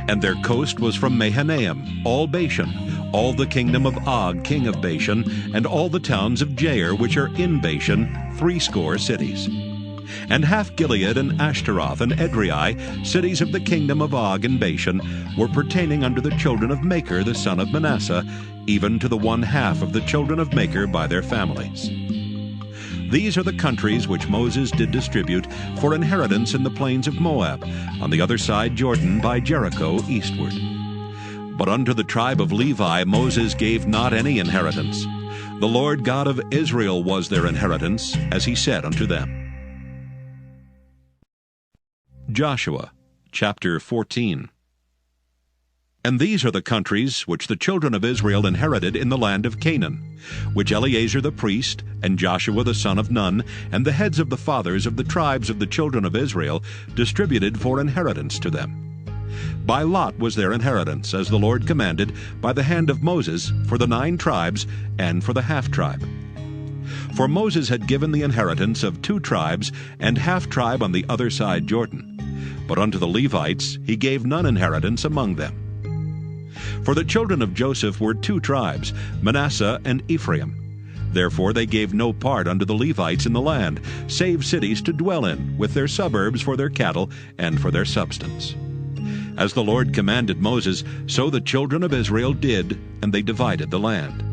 And their coast was from Mahanaim, all Bashan, all the kingdom of Og king of Bashan, and all the towns of Jair which are in Bashan, 80 cities. And half Gilead and Ashtaroth and Edrei, cities of the kingdom of Og and Bashan, were pertaining unto the children of Machir the son of Manasseh, even to the 1/2 of the children of Machir by their families. These are the countries which Moses did distribute for inheritance in the plains of Moab, on the other side Jordan by Jericho eastward. But unto the tribe of Levi Moses gave not any inheritance. The Lord God of Israel was their inheritance, as he said unto them. Joshua chapter 14. And these are the countries which the children of Israel inherited in the land of Canaan, which Eleazar the priest, and Joshua the son of Nun, and the heads of the fathers of the tribes of the children of Israel distributed for inheritance to them. By lot was their inheritance, as the Lord commanded, by the hand of Moses, for the 9 tribes, and for the half-tribe. For Moses had given the inheritance of 2 tribes, and half-tribe on the other side Jordan. But unto the Levites he gave none inheritance among them. For the children of Joseph were 2 tribes, Manasseh and Ephraim. Therefore they gave no part unto the Levites in the land, save cities to dwell in, with their suburbs for their cattle and for their substance. As the Lord commanded Moses, so the children of Israel did, and they divided the land.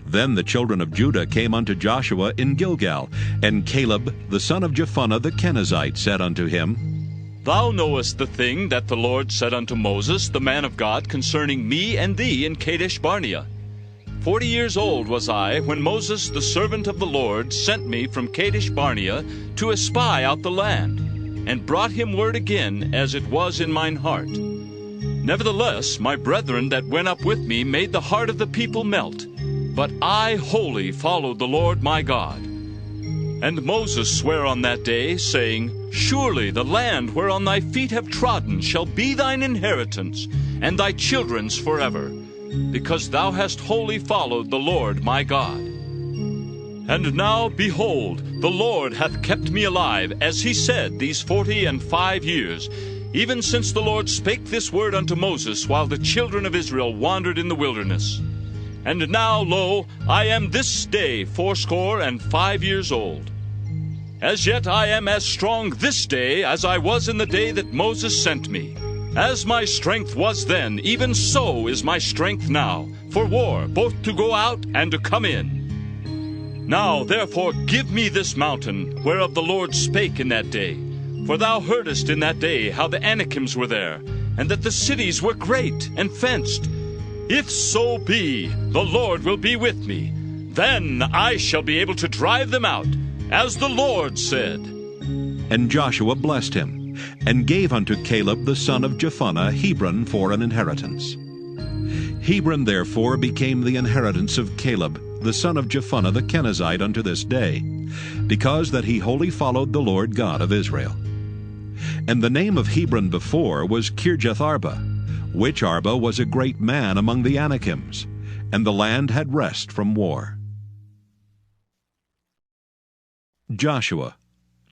Then the children of Judah came unto Joshua in Gilgal, and Caleb the son of Jephunneh the Kenizzite said unto him, Thou knowest the thing that the Lord said unto Moses, the man of God, concerning me and thee in Kadesh Barnea. 40 years old was I when Moses, the servant of the Lord, sent me from Kadesh Barnea to espy out the land, and brought him word again, as it was in mine heart. Nevertheless, my brethren that went up with me made the heart of the people melt, but I wholly followed the Lord my God. And Moses sware on that day, saying, Surely the land whereon thy feet have trodden shall be thine inheritance, and thy children's forever, because thou hast wholly followed the Lord my God. And now, behold, the Lord hath kept me alive, as he said, these 45 years, even since the Lord spake this word unto Moses, while the children of Israel wandered in the wilderness. And now, lo, I am this day 85 years old. As yet I am as strong this day as I was in the day that Moses sent me. As my strength was then, even so is my strength now, for war, both to go out and to come in. Now therefore give me this mountain, whereof the Lord spake in that day. For thou heardest in that day how the Anakims were there, and that the cities were great and fenced. If so be the Lord will be with me, then I shall be able to drive them out, as the Lord said. And Joshua blessed him, and gave unto Caleb the son of Jephunneh Hebron for an inheritance. Hebron therefore became the inheritance of Caleb the son of Jephunneh the Kenizzite unto this day, because that he wholly followed the Lord God of Israel. And the name of Hebron before was Kirjath-arba, which Arba was a great man among the Anakims, and the land had rest from war. Joshua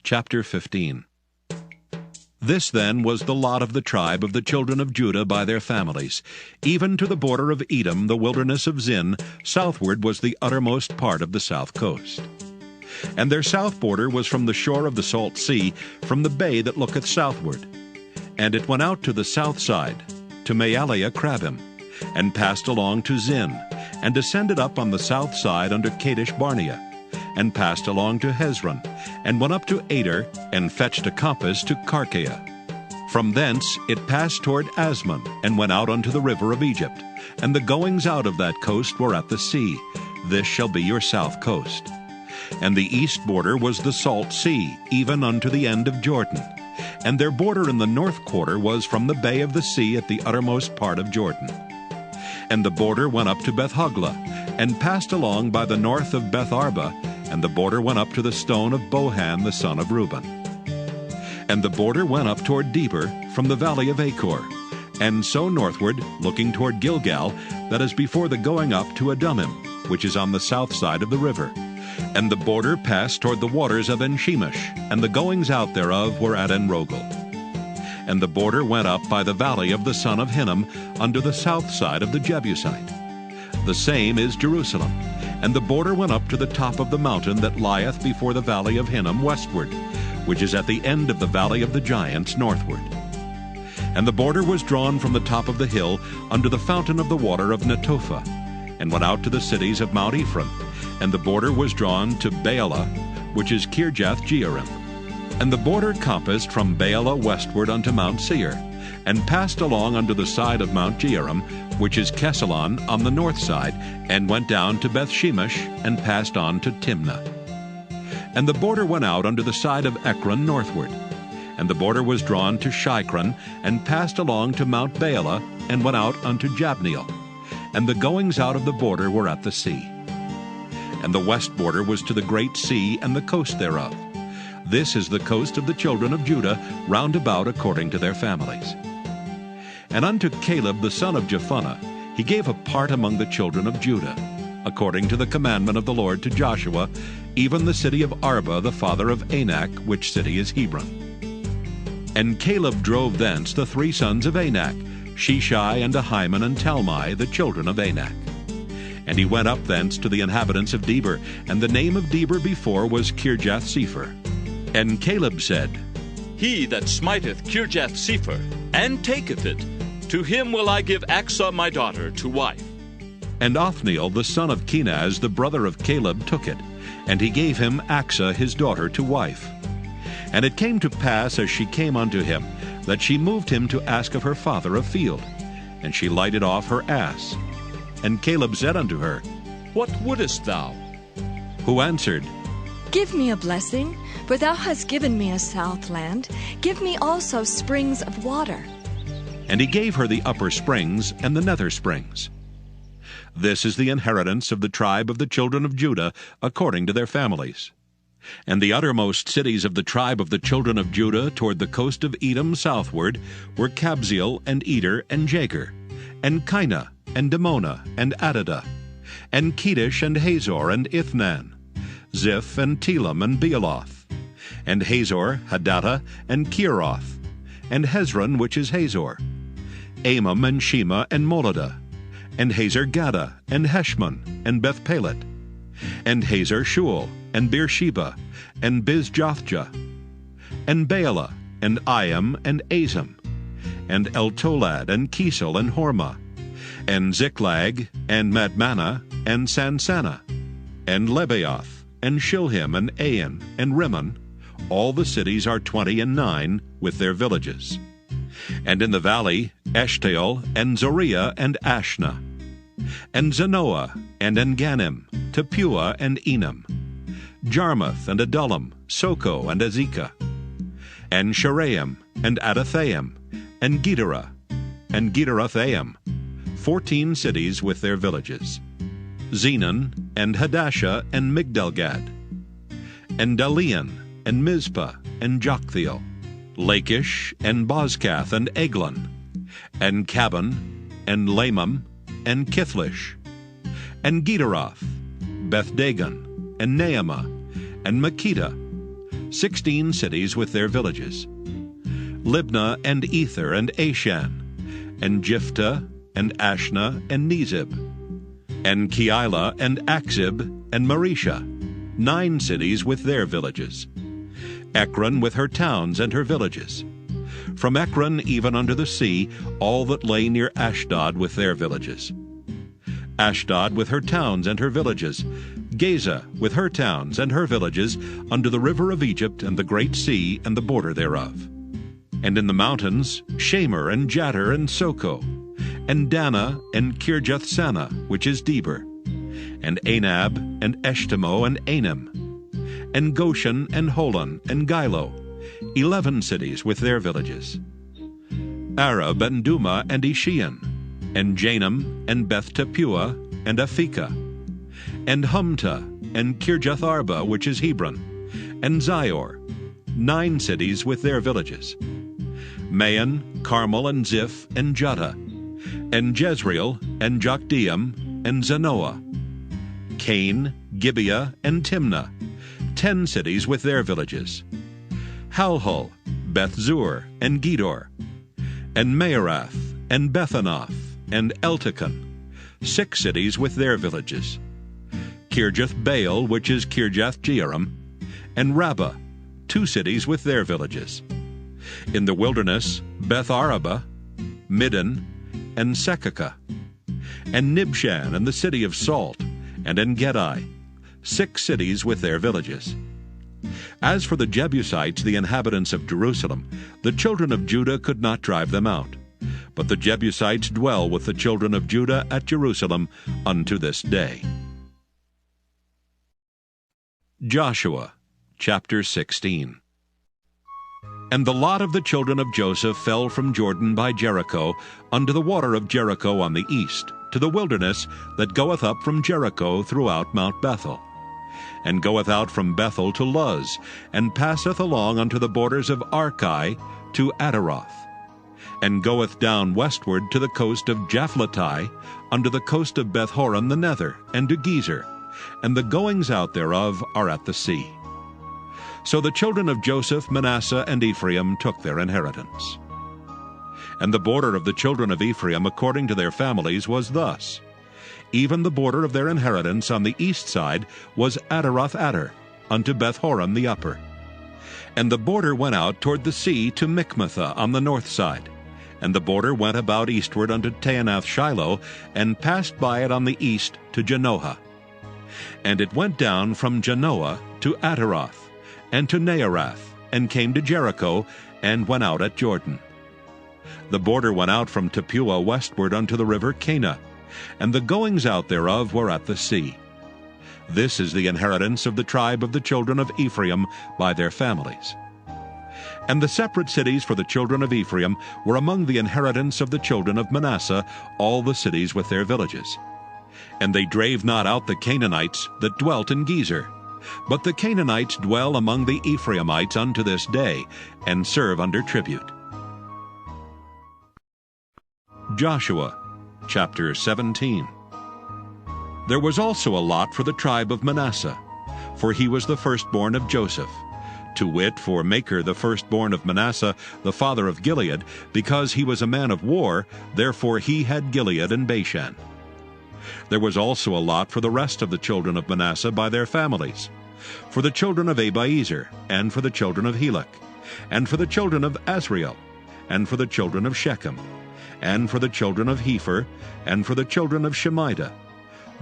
chapter 15. This then was the lot of the tribe of the children of Judah by their families. Even to the border of Edom, the wilderness of Zin, southward was the uttermost part of the south coast. And their south border was from the shore of the salt sea, from the bay that looketh southward. And it went out to the south side, to Maaliah Crabbim, and passed along to Zin, and descended up on the south side under Kadesh Barnea, and passed along to Hezron, and went up to Ader, and fetched a compass to Karkea. From thence it passed toward Asmon, and went out unto the river of Egypt. And the goings out of that coast were at the sea. This shall be your south coast. And the east border was the salt sea, even unto the end of Jordan. And their border in the north quarter was from the bay of the sea at the uttermost part of Jordan. And the border went up to Beth-hoglah, and passed along by the north of Beth-arba, and the border went up to the stone of Bohan the son of Reuben. And the border went up toward Debir from the valley of Achor, and so northward, looking toward Gilgal, that is before the going up to Adumim, which is on the south side of the river. And the border passed toward the waters of En-shemesh, and the goings out thereof were at En-rogel. And the border went up by the valley of the son of Hinnom, unto the south side of the Jebusite. The same is Jerusalem. And the border went up to the top of the mountain that lieth before the valley of Hinnom westward, which is at the end of the valley of the giants northward. And the border was drawn from the top of the hill unto the fountain of the water of Netophah, and went out to the cities of Mount Ephraim. And the border was drawn to Baalah, which is Kirjath-jearim. And the border compassed from Baalah westward unto Mount Seir, and passed along unto the side of Mount Jearim, which is Kesalon on the north side, and went down to Beth-shemesh, and passed on to Timnah. And the border went out unto the side of Ekron northward. And the border was drawn to Shikron, and passed along to Mount Baalah, and went out unto Jabneel. And the goings out of the border were at the sea. And the west border was to the great sea and the coast thereof. This is the coast of the children of Judah, round about according to their families. And unto Caleb the son of Jephunneh he gave a part among the children of Judah, according to the commandment of the Lord to Joshua, even the city of Arba the father of Anak, which city is Hebron. And Caleb drove thence the 3 sons of Anak, Sheshai, and Ahiman, and Talmai, the children of Anak. And he went up thence to the inhabitants of Debir, and the name of Debir before was Kirjath-sepher. And Caleb said, He that smiteth Kirjath-sepher, and taketh it, to him will I give Achsah my daughter to wife. And Othniel the son of Kenaz, the brother of Caleb, took it, and he gave him Achsah his daughter to wife. And it came to pass, as she came unto him, that she moved him to ask of her father a field. And she lighted off her ass. And Caleb said unto her, What wouldest thou? Who answered, Give me a blessing, for thou hast given me a south land. Give me also springs of water. And he gave her the upper springs and the nether springs. This is the inheritance of the tribe of the children of Judah, according to their families. And the uttermost cities of the tribe of the children of Judah toward the coast of Edom southward were Kabzeel, and Eder, and Jagur, and Kinah, and Dimona, and Adadah, and Kedesh, and Hazor, and Ithnan, Ziph, and Telam, and Bealoth, and Hazor, Hadattah, and Kieroth, and Hezron, which is Hazor, Amam, and Shema, and Moladah, and Hazar-Gaddah, and Heshmon, and Beth-pelet, and Hazar-shual, and Beersheba, and Bizjothjah, and Baalah, and Iam, and Azam, and Eltolad, and Kisel, and Hormah, and Ziklag, and Madmanah, and Sansannah, and Lebaoth, and Shilhim, and Ain, and Rimmon. All the cities are 29, with their villages. And in the valley, Eshtaol, and Zoriah, and Ashna, and Zanoah, and Engannim, Tapua, and Enam, Jarmuth, and Adullam, Soko, and Azekah, and Sharaim, and Adathaim, and Gederah, and Gederothaim, 14 cities with their villages, Zenon, and Hadashah, and Migdalgad, and Dalian, and Mizpah, and Joktheel, Lachish, and Bozkath, and Eglon, and Cabon, and Lamam, and Kithlish, and Gederoth, Beth-dagon, and Naamah, and Makkedah, 16 cities with their villages, Libnah, and Ether, and Ashan, and Jiphthah, and Ashna, and Nezib, and Keilah, and Achzib, and Maresha, 9 cities with their villages, Ekron with her towns and her villages, from Ekron even unto the sea, all that lay near Ashdod with their villages, Ashdod with her towns and her villages, Gaza with her towns and her villages, unto the river of Egypt and the great sea and the border thereof. And in the mountains, Shamer, and Jatter, and Soko, and Dana, and Kirjath-Sana, which is Deber, and Anab, and Eshtemoh, and Anim, and Goshen, and Holon, and Gilo, 11 cities with their villages. Arab, and Duma, and Ishian, and Janam, and Beth-Tappuah, and Aphekah, and Humta, and Kirjath-Arba, which is Hebron, and Zior, 9 cities with their villages. Maon, Carmel, and Ziph, and Juttah, and Jezreel, and Jokdeam, and Zanoah, Cain, Gibeah, and Timnah, 10 cities with their villages. Halhul, Beth-zur, and Gedor, and Maarath, and Bethanoth, and Eltekon, 6 cities with their villages. Kirjath-Baal, which is Kirjath-Jearim, and Rabbah, 2 cities with their villages. In the wilderness, Beth-Araba, Middin, and Sekakah, and Nibshan, and the city of Salt, and En-Gedi, 6 cities with their villages. As for the Jebusites, the inhabitants of Jerusalem, the children of Judah could not drive them out. But the Jebusites dwell with the children of Judah at Jerusalem unto this day. Joshua chapter 16. And the lot of the children of Joseph fell from Jordan by Jericho unto the water of Jericho on the east, to the wilderness that goeth up from Jericho throughout Mount Bethel, and goeth out from Bethel to Luz, and passeth along unto the borders of Archi to Ataroth, and goeth down westward to the coast of Japhletai, unto the coast of Beth-horon the nether, and to Gezer, and the goings out thereof are at the sea. So the children of Joseph, Manasseh, and Ephraim took their inheritance. And the border of the children of Ephraim according to their families was thus. Even the border of their inheritance on the east side was Ataroth-Adar, unto Beth-horon the upper. And the border went out toward the sea to Michmethah on the north side. And the border went about eastward unto Taanath-Shiloh, and passed by it on the east to Janoah. And it went down from Janoah to Ataroth, and to Naarath, and came to Jericho, and went out at Jordan. The border went out from Tappuah westward unto the river Cana, and the goings out thereof were at the sea. This is the inheritance of the tribe of the children of Ephraim by their families. And the separate cities for the children of Ephraim were among the inheritance of the children of Manasseh, all the cities with their villages. And they drave not out the Canaanites that dwelt in Gezer, but the Canaanites dwell among the Ephraimites unto this day, and serve under tribute. Joshua chapter 17. There was also a lot for the tribe of Manasseh, for he was the firstborn of Joseph, to wit, for Machir the firstborn of Manasseh, the father of Gilead, because he was a man of war, therefore he had Gilead and Bashan. There was also a lot for the rest of the children of Manasseh by their families, for the children of Abiezer, and for the children of Helek, and for the children of Asriel, and for the children of Shechem, and for the children of Hepher, and for the children of Shemida.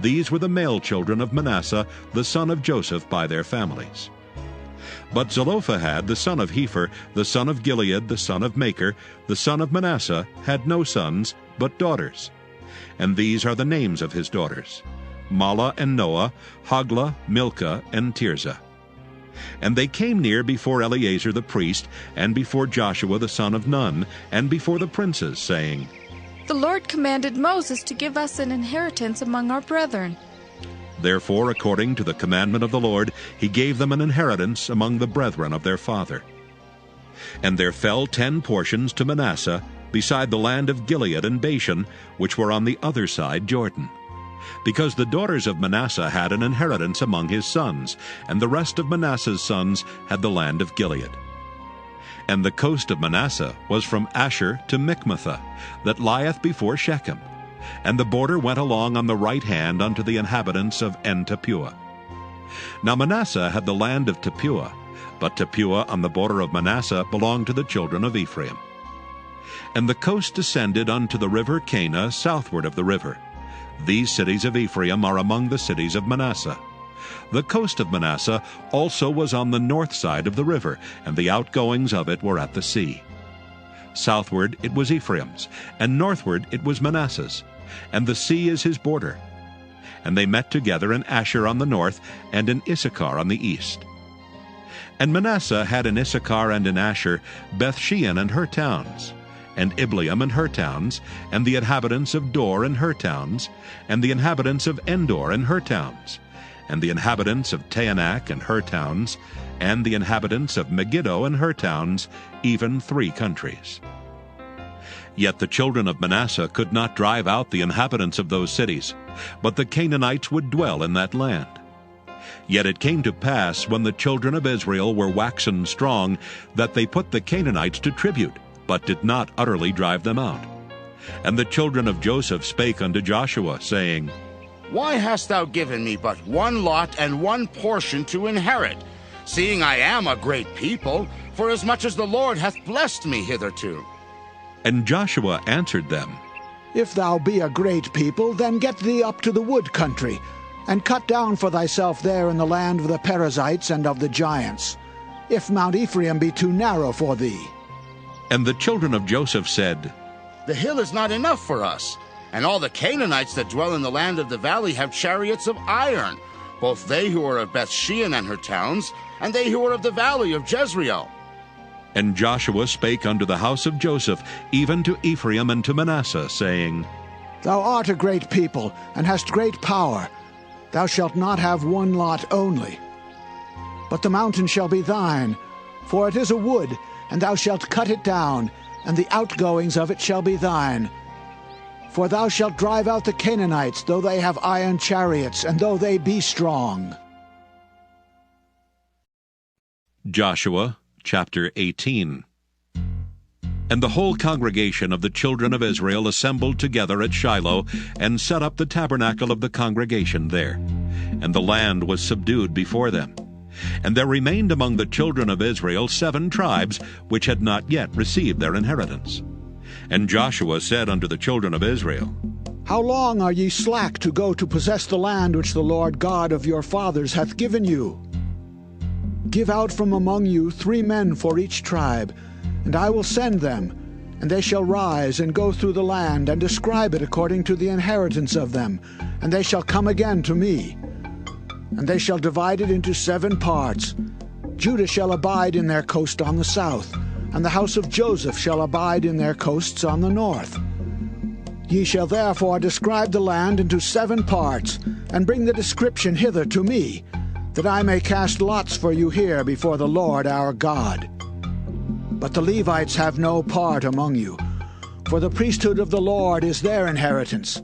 These were the male children of Manasseh, the son of Joseph, by their families. But Zelophehad, the son of Hepher, the son of Gilead, the son of Machir, the son of Manasseh, had no sons, but daughters. And these are the names of his daughters: Mahlah and Noah, Hoglah, Milcah, and Tirzah. And they came near before Eleazar the priest, and before Joshua the son of Nun, and before the princes, saying, The Lord commanded Moses to give us an inheritance among our brethren. Therefore, according to the commandment of the Lord, he gave them an inheritance among the brethren of their father. And there fell 10 portions to Manasseh, beside the land of Gilead and Bashan, which were on the other side Jordan, because the daughters of Manasseh had an inheritance among his sons, and the rest of Manasseh's sons had the land of Gilead. And the coast of Manasseh was from Asher to Michmethah, that lieth before Shechem, and the border went along on the right hand unto the inhabitants of En-Tappuah. Now Manasseh had the land of Tappuah, but Tappuah on the border of Manasseh belonged to the children of Ephraim. And the coast descended unto the river Cana southward of the river. These cities of Ephraim are among the cities of Manasseh. The coast of Manasseh also was on the north side of the river, and the outgoings of it were at the sea. Southward it was Ephraim's, and northward it was Manasseh's, and the sea is his border. And they met together in Asher on the north, and in Issachar on the east. And Manasseh had in Issachar and in Asher Bethshean and her towns, and Ibleam and her towns, and the inhabitants of Dor and her towns, and the inhabitants of Endor and her towns, and the inhabitants of Taanach and her towns, and the inhabitants of Megiddo and her towns, even 3 countries. Yet the children of Manasseh could not drive out the inhabitants of those cities, but the Canaanites would dwell in that land. Yet it came to pass, when the children of Israel were waxen strong, that they put the Canaanites to tribute, but did not utterly drive them out. And the children of Joseph spake unto Joshua, saying, Why hast thou given me but one lot and one portion to inherit, seeing I am a great people, forasmuch as the Lord hath blessed me hitherto? And Joshua answered them, If thou be a great people, then get thee up to the wood country, and cut down for thyself there in the land of the Perizzites and of the giants, if Mount Ephraim be too narrow for thee. And the children of Joseph said, The hill is not enough for us, and all the Canaanites that dwell in the land of the valley have chariots of iron, both they who are of Bethshean and her towns, and they who are of the valley of Jezreel. And Joshua spake unto the house of Joseph, even to Ephraim and to Manasseh, saying, Thou art a great people, and hast great power. Thou shalt not have one lot only. But the mountain shall be thine, for it is a wood, and thou shalt cut it down, and the outgoings of it shall be thine. For thou shalt drive out the Canaanites, though they have iron chariots, and though they be strong. Joshua chapter 18. And the whole congregation of the children of Israel assembled together at Shiloh, and set up the tabernacle of the congregation there. And the land was subdued before them. And there remained among the children of Israel 7 tribes, which had not yet received their inheritance. And Joshua said unto the children of Israel, How long are ye slack to go to possess the land which the Lord God of your fathers hath given you? Give out from among you 3 men for each tribe, and I will send them, and they shall rise and go through the land, and describe it according to the inheritance of them, and they shall come again to me. And they shall divide it into 7 parts. Judah shall abide in their coast on the south, and the house of Joseph shall abide in their coasts on the north. Ye shall therefore describe the land into 7 parts, and bring the description hither to me, that I may cast lots for you here before the Lord our God. But the Levites have no part among you, for the priesthood of the Lord is their inheritance.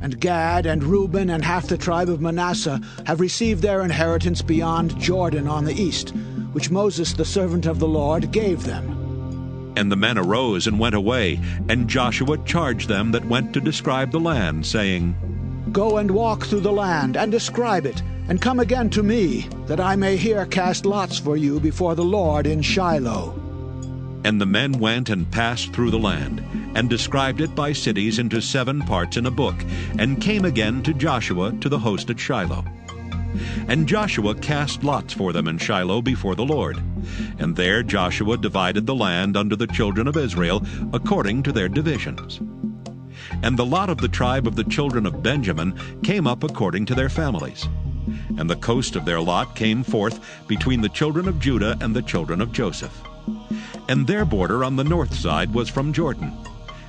And Gad and Reuben and half the tribe of Manasseh have received their inheritance beyond Jordan on the east, which Moses the servant of the Lord gave them. And the men arose and went away, and Joshua charged them that went to describe the land, saying, Go and walk through the land, and describe it, and come again to me, that I may here cast lots for you before the Lord in Shiloh. And the men went and passed through the land, and described it by cities into 7 parts in a book, and came again to Joshua to the host at Shiloh. And Joshua cast lots for them in Shiloh before the Lord. And there Joshua divided the land unto the children of Israel according to their divisions. And the lot of the tribe of the children of Benjamin came up according to their families. And the coast of their lot came forth between the children of Judah and the children of Joseph. And their border on the north side was from Jordan.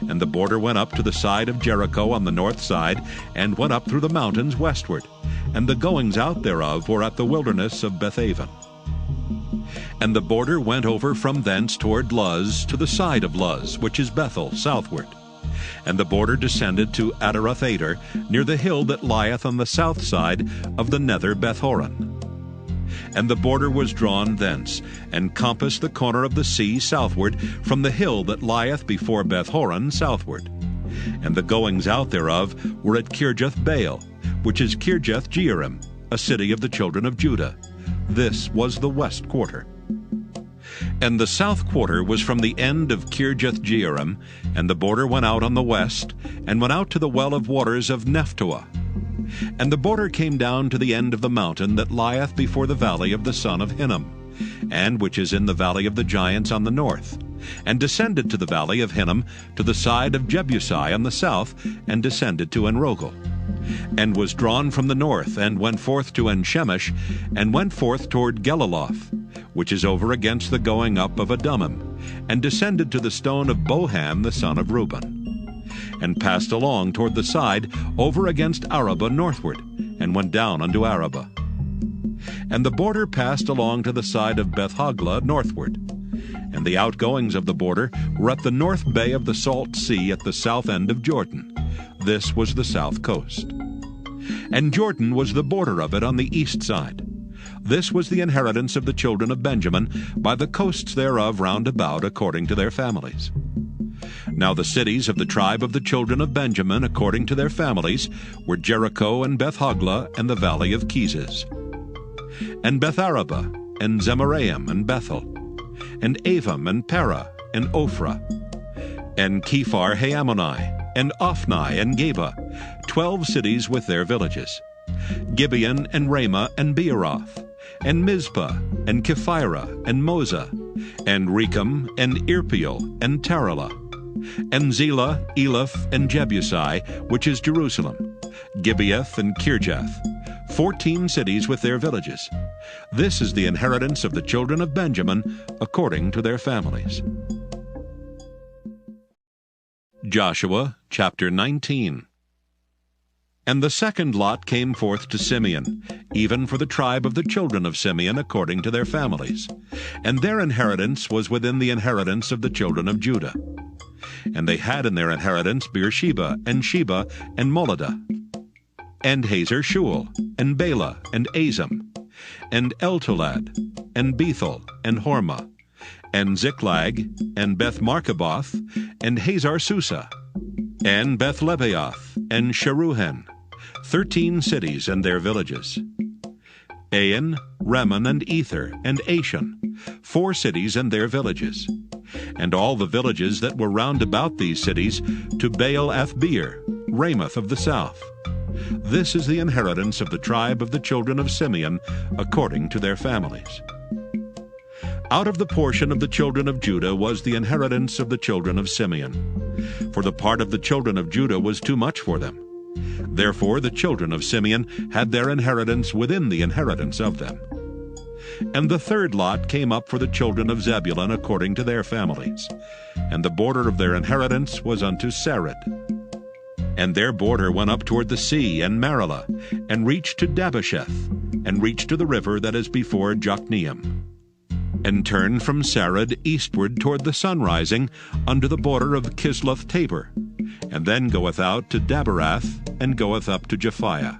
And the border went up to the side of Jericho on the north side, and went up through the mountains westward. And the goings out thereof were at the wilderness of Bethaven. And the border went over from thence toward Luz to the side of Luz, which is Bethel, southward. And the border descended to Adaroth-Ader, near the hill that lieth on the south side of the nether Bethhoron. And the border was drawn thence, and compassed the corner of the sea southward, from the hill that lieth before Bethhoron southward. And the goings out thereof were at Kirjath-Baal, which is Kirjath-Jearim, a city of the children of Judah. This was the west quarter. And the south quarter was from the end of Kirjath-Jearim, and the border went out on the west, and went out to the well of waters of Nephtoah. And the border came down to the end of the mountain that lieth before the valley of the son of Hinnom, and which is in the valley of the giants on the north, and descended to the valley of Hinnom, to the side of Jebusi on the south, and descended to Enrogel, and was drawn from the north, and went forth to En-shemesh, and went forth toward Geliloth, which is over against the going up of Adummim, and descended to the stone of Bohan the son of Reuben, and passed along toward the side over against Arabah northward, and went down unto Arabah. And the border passed along to the side of Beth-hoglah northward, and the outgoings of the border were at the north bay of the Salt Sea at the south end of Jordan. This was the south coast. And Jordan was the border of it on the east side. This was the inheritance of the children of Benjamin, by the coasts thereof round about, according to their families. Now the cities of the tribe of the children of Benjamin, according to their families, were Jericho, and Beth-hoglah, and the valley of Keziz, and Beth-arabah, and Zemaraim, and Bethel, and Avim, and Parah, and Ophrah, and Kephar-Haamoni, and Ophni, and Geba, 12 cities with their villages, Gibeon, and Ramah, and Beeroth, and Mizpah, and Kephirah, and Moza, and Rechem, and Irpeel, and Taralah, and Zelah, Eleph, and Jebusi, which is Jerusalem, Gibeath, and Kirjath, 14 cities with their villages. This is the inheritance of the children of Benjamin, according to their families. Joshua chapter 19. And the second lot came forth to Simeon, even for the tribe of the children of Simeon, according to their families. And their inheritance was within the inheritance of the children of Judah. And they had in their inheritance Beersheba, and Sheba, and Moladah, and Hazer-shual, and Bela, and Azam, and Eltolad, and Bethel, and Hormah, and Ziklag, and Beth-Markaboth, and Hazar-Susa, and Beth-Lebaoth, and Sheruhen, 13 cities and their villages. Ain, Rimmon, and Ether, and Ashan, 4 cities and their villages. And all the villages that were round about these cities, to Baal-athbeer, Ramoth of the south. This is the inheritance of the tribe of the children of Simeon, according to their families. Out of the portion of the children of Judah was the inheritance of the children of Simeon. For the part of the children of Judah was too much for them. Therefore the children of Simeon had their inheritance within the inheritance of them. And the third lot came up for the children of Zebulun according to their families. And the border of their inheritance was unto Sarid. And their border went up toward the sea, and Marilah, and reached to Dabbesheth, and reached to the river that is before Jokneam, and turned from Sarid eastward toward the sunrising, unto the border of Kisloth-Tabor, and then goeth out to Daberath, and goeth up to Japhiah.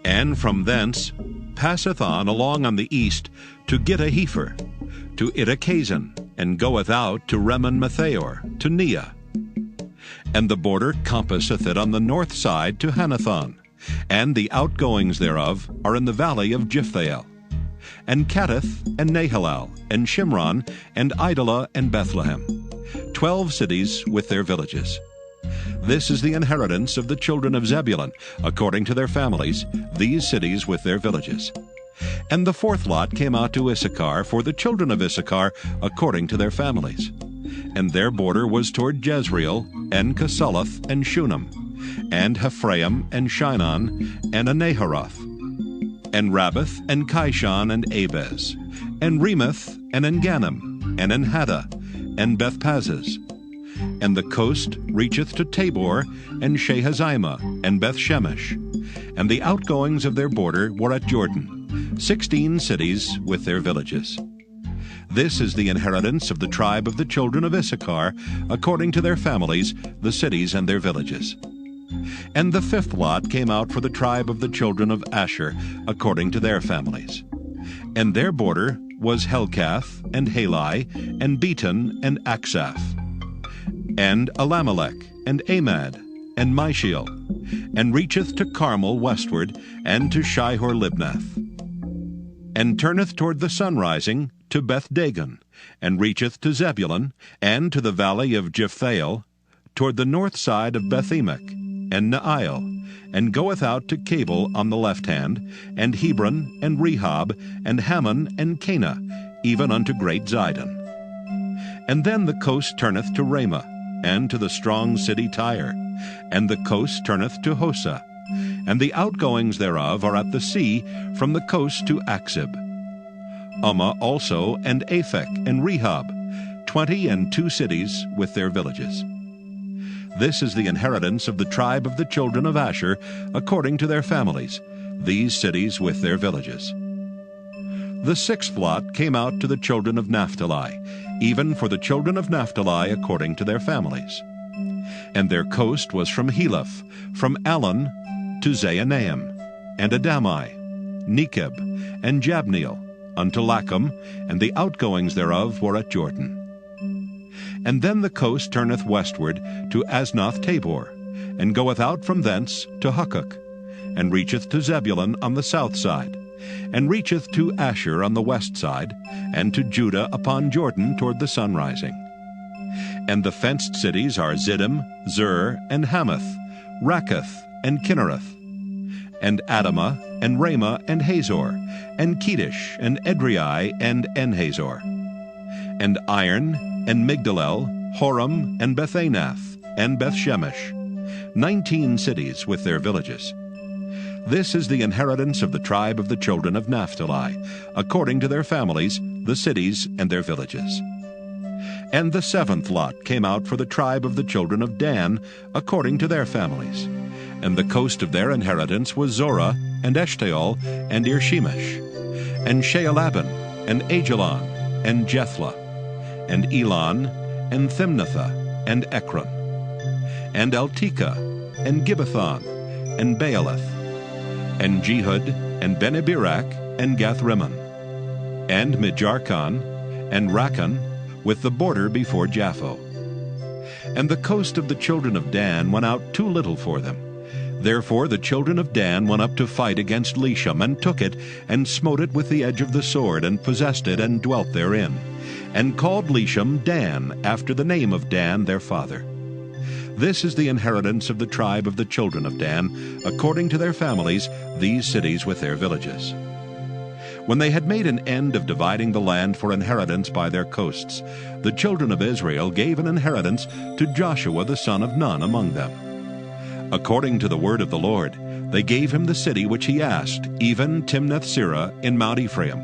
And from thence passeth on along on the east to Gittahepher, to Ittachazan, and goeth out to Rimmon-Methaor, to Neah. And the border compasseth it on the north side to Hanathon, and the outgoings thereof are in the valley of Jiphthahel, and Kattith, and Nahalal, and Shimron, and Idalah, and Bethlehem, 12 cities with their villages. This is the inheritance of the children of Zebulun, according to their families, these cities with their villages. And the fourth lot came out to Issachar, for the children of Issachar, according to their families. And their border was toward Jezreel, and Casaloth, and Shunem, and Hephraim, and Shinon, and Anaharoth, and Rabbath, and Kishon, and Abez, and Remoth, and Engannim, and Enhaddah, and Bethpazzez. And the coast reacheth to Tabor, and Shehazimah, and Bethshemesh. And the outgoings of their border were at Jordan, 16 cities with their villages. This is the inheritance of the tribe of the children of Issachar, according to their families, the cities and their villages. And the fifth lot came out for the tribe of the children of Asher, according to their families. And their border was Helkath, and Halai, and Beton, and Aksaph, and Alamelech, and Amad, and Mishiel, and reacheth to Carmel westward, and to Shihor-Libnath, and turneth toward the sunrising to Beth-Dagon, and reacheth to Zebulun, and to the valley of Jephthahel, toward the north side of Beth-Emek, and Neiel, and goeth out to Cabul on the left hand, and Hebron, and Rehob, and Hammon, and Cana, even unto great Zidon. And then the coast turneth to Ramah, and to the strong city Tyre, and the coast turneth to Hosa, and the outgoings thereof are at the sea from the coast to Achzib. Ummah also, and Aphek, and Rehob, 22 cities with their villages. This is the inheritance of the tribe of the children of Asher, according to their families, these cities with their villages. The sixth lot came out to the children of Naphtali, even for the children of Naphtali according to their families. And their coast was from Heleph, from Allon to Zaanaim, and Adami, Nekeb, and Jabneel, unto Lachum, and the outgoings thereof were at Jordan. And then the coast turneth westward to Aznoth Tabor, and goeth out from thence to Hukkok, and reacheth to Zebulun on the south side, and reacheth to Asher on the west side, and to Judah upon Jordan toward the sunrising. And the fenced cities are Ziddim, Zur, and Hamath, Rakkath, and Kinnereth, and Adamah, and Ramah, and Hazor, and Kedesh, and Edrei, and En-Hazor, and Iron, and Migdalel, Horam, and Bethanath, and Bethshemesh, 19 cities with their villages. This is the inheritance of the tribe of the children of Naphtali, according to their families, the cities and their villages. And the seventh lot came out for the tribe of the children of Dan, according to their families. And the coast of their inheritance was Zorah, and Eshtaol, and Irshemesh, and Shaalabin, and Ajalon, and Jethlah, and Elon, and Thimnathah, and Ekron, and Eltekeh, and Gibbethon, and Baalath, and Jehud, and Bene-Berak, and Gath-Rimmon, and Mijarkon, and Rakkon, with the border before Japho. And the coast of the children of Dan went out too little for them. Therefore the children of Dan went up to fight against Leshem, and took it, and smote it with the edge of the sword, and possessed it, and dwelt therein, and called Leshem Dan, after the name of Dan their father. This is the inheritance of the tribe of the children of Dan, according to their families, these cities with their villages. When they had made an end of dividing the land for inheritance by their coasts, the children of Israel gave an inheritance to Joshua the son of Nun among them. According to the word of the Lord, they gave him the city which he asked, even Timnath-Serah in Mount Ephraim.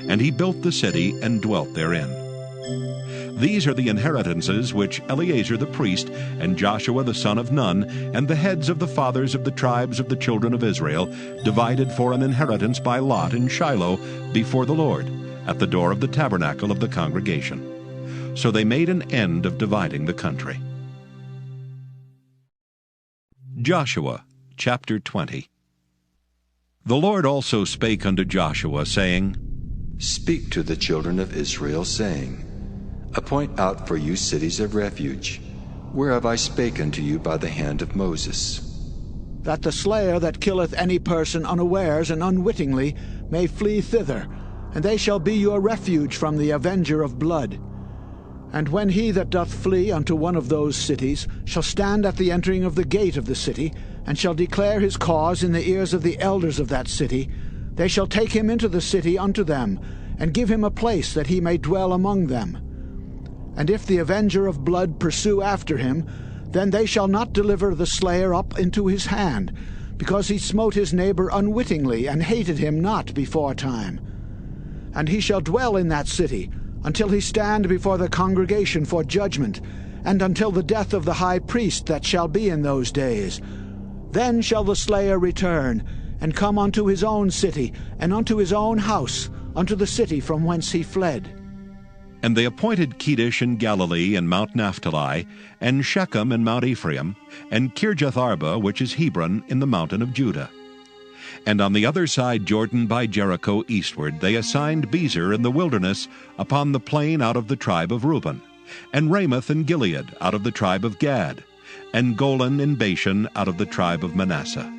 And he built the city and dwelt therein. These are the inheritances which Eleazar the priest, and Joshua the son of Nun, and the heads of the fathers of the tribes of the children of Israel, divided for an inheritance by lot in Shiloh before the Lord, at the door of the tabernacle of the congregation. So they made an end of dividing the country. Joshua chapter 20. The Lord also spake unto Joshua, saying, Speak to the children of Israel, saying, Appoint out for you cities of refuge, whereof I spake unto you by the hand of Moses, that the slayer that killeth any person unawares and unwittingly may flee thither, and they shall be your refuge from the avenger of blood. And when he that doth flee unto one of those cities shall stand at the entering of the gate of the city, and shall declare his cause in the ears of the elders of that city, they shall take him into the city unto them, and give him a place that he may dwell among them. And if the avenger of blood pursue after him, then they shall not deliver the slayer up into his hand, because he smote his neighbor unwittingly, and hated him not before time. And he shall dwell in that city, until he stand before the congregation for judgment, and until the death of the high priest that shall be in those days. Then shall the slayer return, and come unto his own city, and unto his own house, unto the city from whence he fled. And they appointed Kedesh in Galilee and Mount Naphtali, and Shechem in Mount Ephraim, and Kirjath-Arba, which is Hebron, in the mountain of Judah. And on the other side Jordan by Jericho eastward they assigned Bezer in the wilderness upon the plain out of the tribe of Reuben, and Ramoth in Gilead out of the tribe of Gad, and Golan in Bashan out of the tribe of Manasseh.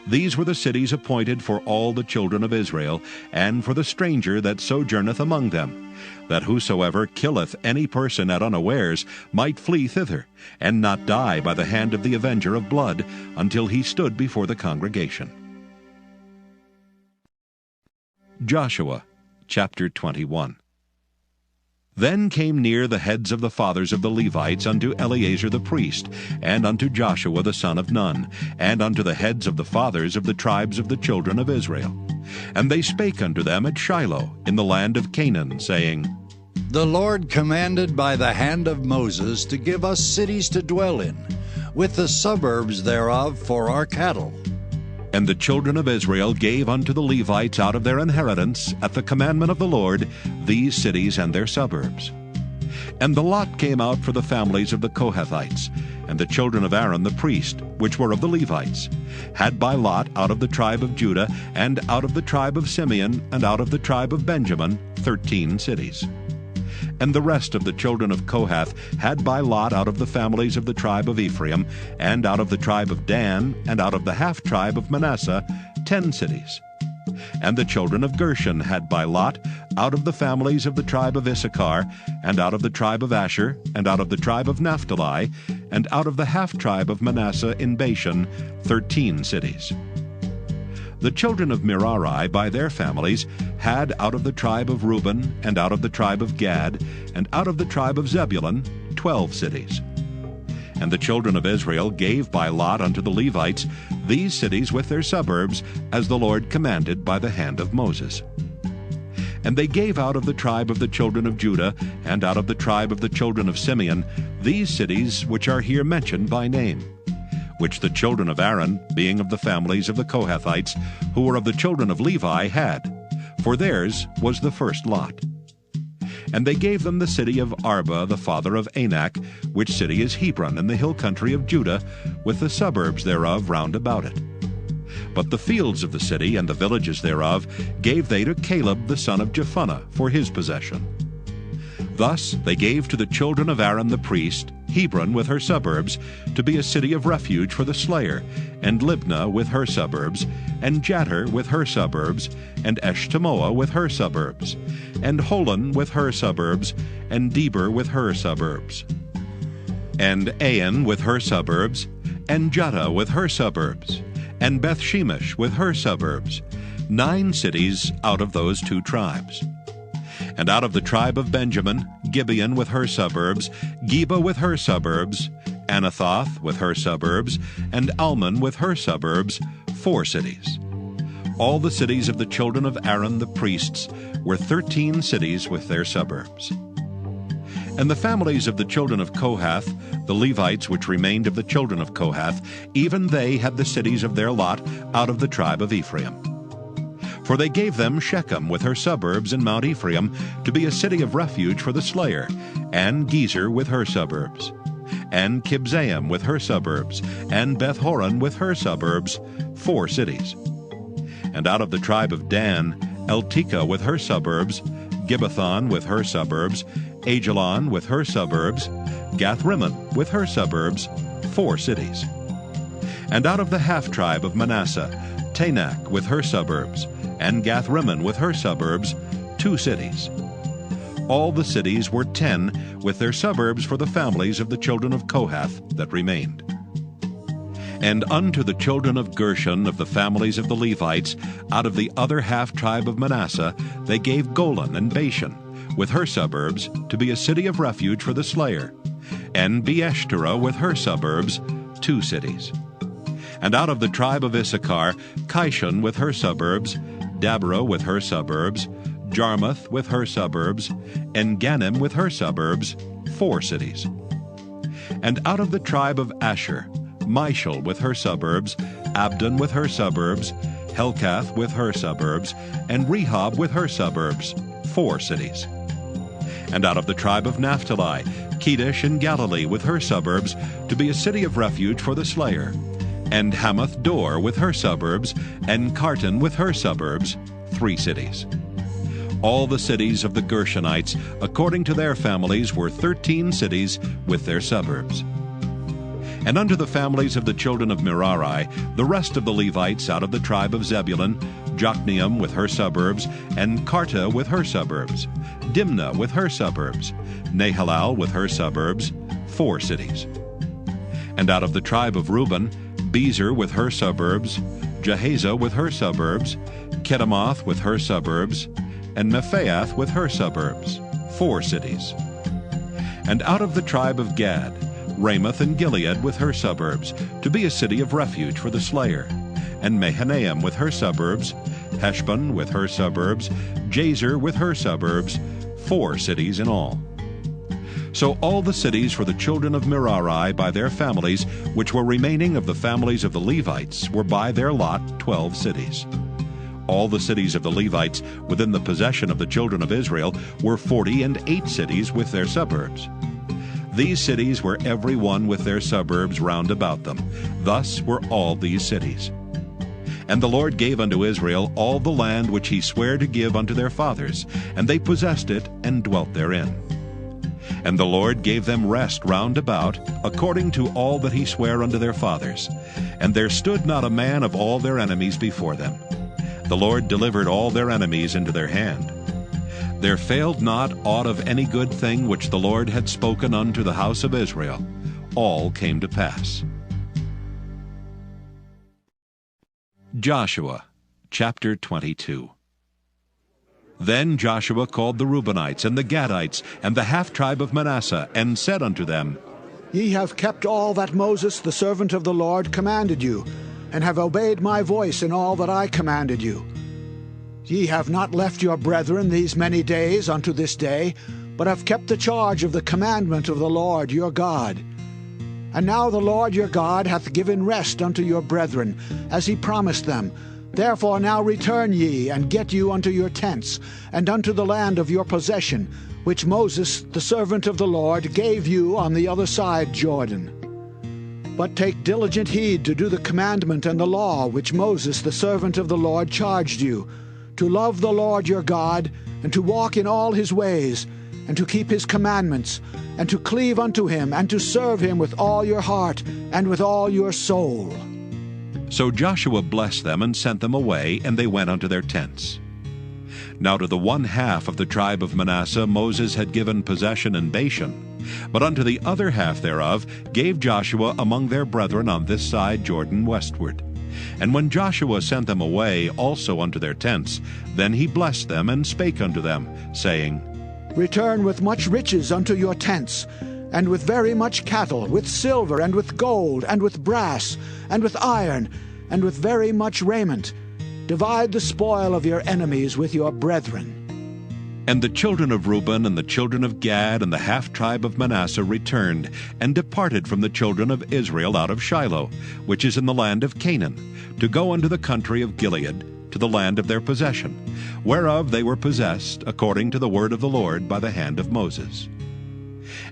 These were the cities appointed for all the children of Israel, and for the stranger that sojourneth among them, that whosoever killeth any person at unawares might flee thither, and not die by the hand of the avenger of blood, until he stood before the congregation. Joshua chapter 21. Then came near the heads of the fathers of the Levites unto Eleazar the priest, and unto Joshua the son of Nun, and unto the heads of the fathers of the tribes of the children of Israel. And they spake unto them at Shiloh in the land of Canaan, saying, The Lord commanded by the hand of Moses to give us cities to dwell in, with the suburbs thereof for our cattle. And the children of Israel gave unto the Levites out of their inheritance, at the commandment of the Lord, these cities and their suburbs. And the lot came out for the families of the Kohathites, and the children of Aaron the priest, which were of the Levites, had by lot out of the tribe of Judah, and out of the tribe of Simeon, and out of the tribe of Benjamin, 13 cities. And the rest of the children of Kohath had by lot out of the families of the tribe of Ephraim, and out of the tribe of Dan, and out of the half-tribe of Manasseh, 10 cities. And the children of Gershon had by lot out of the families of the tribe of Issachar, and out of the tribe of Asher, and out of the tribe of Naphtali, and out of the half-tribe of Manasseh in Bashan, 13 cities. The children of Merari by their families had out of the tribe of Reuben, and out of the tribe of Gad, and out of the tribe of Zebulun, 12 cities. And the children of Israel gave by lot unto the Levites these cities with their suburbs, as the Lord commanded by the hand of Moses. And they gave out of the tribe of the children of Judah, and out of the tribe of the children of Simeon, these cities which are here mentioned by name, which the children of Aaron, being of the families of the Kohathites, who were of the children of Levi, had, for theirs was the first lot. And they gave them the city of Arba, the father of Anak, which city is Hebron in the hill country of Judah, with the suburbs thereof round about it. But the fields of the city and the villages thereof gave they to Caleb the son of Jephunneh for his possession. Thus they gave to the children of Aaron the priest Hebron with her suburbs, to be a city of refuge for the slayer, and Libnah with her suburbs, and Jattir with her suburbs, and Eshtemoa with her suburbs, and Holon with her suburbs, and Deber with her suburbs, and Ain with her suburbs, and Juttah with her suburbs, and Beth-shemesh with her suburbs, 9 cities out of those 2 tribes. And out of the tribe of Benjamin, Gibeon with her suburbs, Geba with her suburbs, Anathoth with her suburbs, and Almon with her suburbs, 4 cities. All the cities of the children of Aaron the priests were 13 cities with their suburbs. And the families of the children of Kohath, the Levites which remained of the children of Kohath, even they had the cities of their lot out of the tribe of Ephraim. For they gave them Shechem with her suburbs in Mount Ephraim, to be a city of refuge for the slayer, and Gezer with her suburbs, and Kibzaim with her suburbs, and Beth-horon with her suburbs, 4 cities. And out of the tribe of Dan, Eltekeh with her suburbs, Gibbethon with her suburbs, Ajalon with her suburbs, Gathrimmon with her suburbs, 4 cities. And out of the half-tribe of Manasseh, Tanakh with her suburbs, and Gathrimmon with her suburbs, 2 cities. All the cities were 10, with their suburbs for the families of the children of Kohath that remained. And unto the children of Gershon of the families of the Levites, out of the other half-tribe of Manasseh, they gave Golan and Bashan, with her suburbs, to be a city of refuge for the slayer, and Beeshterah with her suburbs, 2 cities. And out of the tribe of Issachar, Kishon with her suburbs, Dabarah with her suburbs, Jarmuth with her suburbs, and Ganim with her suburbs, 4 cities. And out of the tribe of Asher, Mishal with her suburbs, Abdon with her suburbs, Helkath with her suburbs, and Rehob with her suburbs, 4 cities. And out of the tribe of Naphtali, Kedesh in Galilee with her suburbs, to be a city of refuge for the slayer, and Hamath Dor with her suburbs, and Kartan with her suburbs, 3 cities. All the cities of the Gershonites, according to their families, were 13 cities with their suburbs. And unto the families of the children of Merari, the rest of the Levites out of the tribe of Zebulun, Jokneam with her suburbs, and Karta with her suburbs, Dimnah with her suburbs, Nahalal with her suburbs, 4 cities. And out of the tribe of Reuben, Bezer with her suburbs, Jahaziah with her suburbs, Kedemoth with her suburbs, and Mephaath with her suburbs, 4 cities. And out of the tribe of Gad, Ramoth and Gilead with her suburbs, to be a city of refuge for the slayer, and Mahanaim with her suburbs, Heshbon with her suburbs, Jazer with her suburbs, 4 cities in all. So all the cities for the children of Merari by their families, which were remaining of the families of the Levites, were by their lot 12 cities. All the cities of the Levites within the possession of the children of Israel were 48 cities with their suburbs. These cities were every one with their suburbs round about them. Thus were all these cities. And the Lord gave unto Israel all the land which he sware to give unto their fathers, and they possessed it and dwelt therein. And the Lord gave them rest round about, according to all that he sware unto their fathers. And there stood not a man of all their enemies before them. The Lord delivered all their enemies into their hand. There failed not aught of any good thing which the Lord had spoken unto the house of Israel. All came to pass. Joshua chapter 22. Then Joshua called the Reubenites and the Gadites and the half-tribe of Manasseh, and said unto them, Ye have kept all that Moses the servant of the Lord commanded you, and have obeyed my voice in all that I commanded you. Ye have not left your brethren these many days unto this day, but have kept the charge of the commandment of the Lord your God. And now the Lord your God hath given rest unto your brethren, as he promised them. Therefore now return ye, and get you unto your tents, and unto the land of your possession, which Moses the servant of the Lord gave you on the other side Jordan. But take diligent heed to do the commandment and the law which Moses the servant of the Lord charged you, to love the Lord your God, and to walk in all his ways, and to keep his commandments, and to cleave unto him, and to serve him with all your heart, and with all your soul. So Joshua blessed them, and sent them away, and they went unto their tents. Now to the 1/2 of the tribe of Manasseh Moses had given possession in Bashan, but unto the other half thereof gave Joshua among their brethren on this side Jordan westward. And when Joshua sent them away also unto their tents, then he blessed them, and spake unto them, saying, Return with much riches unto your tents, and with very much cattle, with silver, and with gold, and with brass, and with iron, and with very much raiment. Divide the spoil of your enemies with your brethren. And the children of Reuben and the children of Gad and the half-tribe of Manasseh returned, and departed from the children of Israel out of Shiloh, which is in the land of Canaan, to go unto the country of Gilead, to the land of their possession, whereof they were possessed, according to the word of the Lord by the hand of Moses.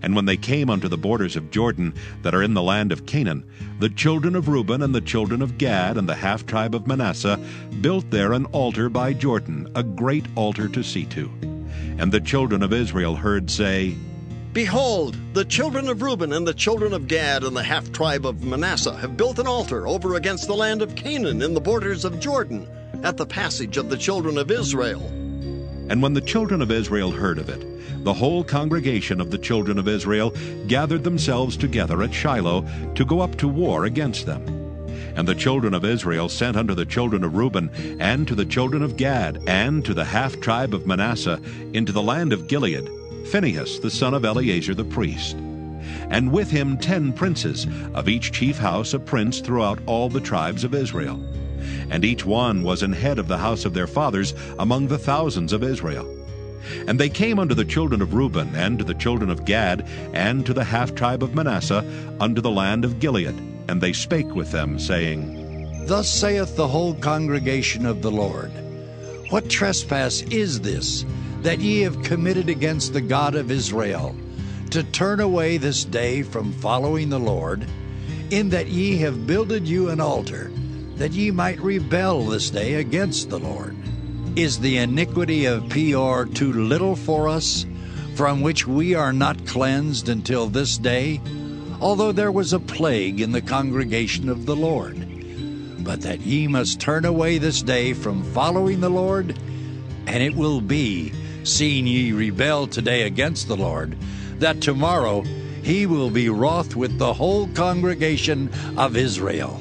And when they came unto the borders of Jordan that are in the land of Canaan, the children of Reuben and the children of Gad and the half-tribe of Manasseh built there an altar by Jordan, a great altar to see to. And the children of Israel heard say, Behold, the children of Reuben and the children of Gad and the half-tribe of Manasseh have built an altar over against the land of Canaan in the borders of Jordan, at the passage of the children of Israel. And when the children of Israel heard of it, the whole congregation of the children of Israel gathered themselves together at Shiloh to go up to war against them. And the children of Israel sent unto the children of Reuben, and to the children of Gad, and to the half-tribe of Manasseh, into the land of Gilead, Phinehas the son of Eleazar the priest. And with him 10 princes, of each chief house a prince throughout all the tribes of Israel. And each one was an head of the house of their fathers among the thousands of Israel. And they came unto the children of Reuben, and to the children of Gad, and to the half-tribe of Manasseh, unto the land of Gilead. And they spake with them, saying, Thus saith the whole congregation of the Lord, What trespass is this that ye have committed against the God of Israel, to turn away this day from following the Lord, in that ye have builded you an altar, that ye might rebel this day against the Lord? Is the iniquity of Peor too little for us, from which we are not cleansed until this day, although there was a plague in the congregation of the Lord? But that ye must turn away this day from following the Lord? And it will be, seeing ye rebel today against the Lord, that tomorrow he will be wroth with the whole congregation of Israel.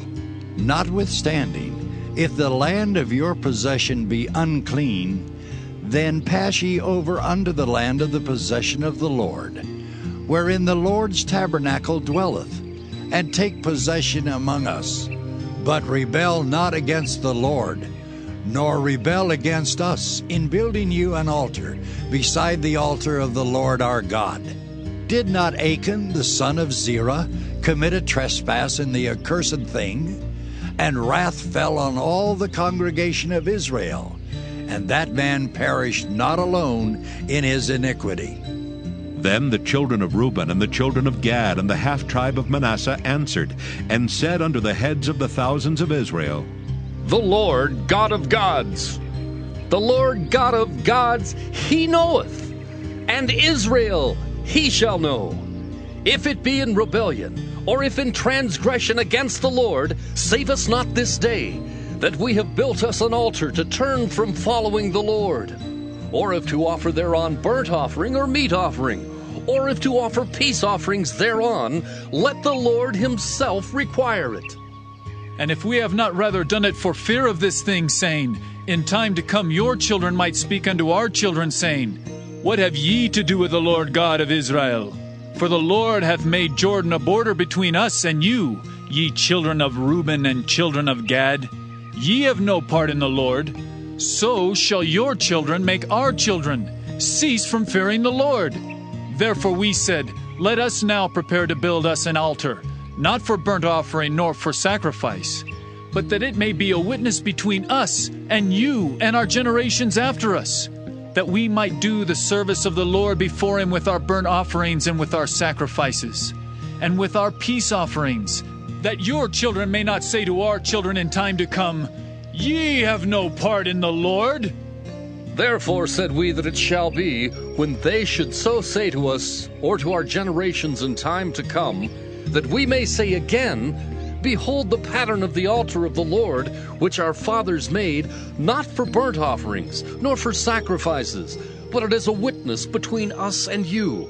Notwithstanding, if the land of your possession be unclean, Then pass ye over unto the land of the possession of the Lord, wherein the Lord's tabernacle dwelleth, and take possession among us. But rebel not against the Lord, nor rebel against us in building you an altar beside the altar of the Lord our God. Did not Achan the son of Zerah commit a trespass in the accursed thing? And wrath fell on all the congregation of Israel, and that man perished not alone in his iniquity. Then the children of Reuben and the children of Gad and the half-tribe of Manasseh answered, and said unto the heads of the thousands of Israel, The Lord God of gods, the Lord God of gods, he knoweth, and Israel he shall know. If it be in rebellion, or if in transgression against the Lord, save us not this day, that we have built us an altar to turn from following the Lord. Or if to offer thereon burnt offering or meat offering, or if to offer peace offerings thereon, let the Lord himself require it. And if we have not rather done it for fear of this thing, saying, In time to come your children might speak unto our children, saying, What have ye to do with the Lord God of Israel? For the Lord hath made Jordan a border between us and you, ye children of Reuben and children of Gad. Ye have no part in the Lord. So shall your children make our children cease from fearing the Lord. Therefore we said, Let us now prepare to build us an altar, not for burnt offering nor for sacrifice, but that it may be a witness between us and you and our generations after us, that we might do the service of the Lord before him with our burnt offerings and with our sacrifices, and with our peace offerings, that your children may not say to our children in time to come, Ye have no part in the Lord. Therefore said we that it shall be, when they should so say to us, or to our generations in time to come, that we may say again, Behold the pattern of the altar of the Lord, which our fathers made, not for burnt offerings, nor for sacrifices, but it is a witness between us and you.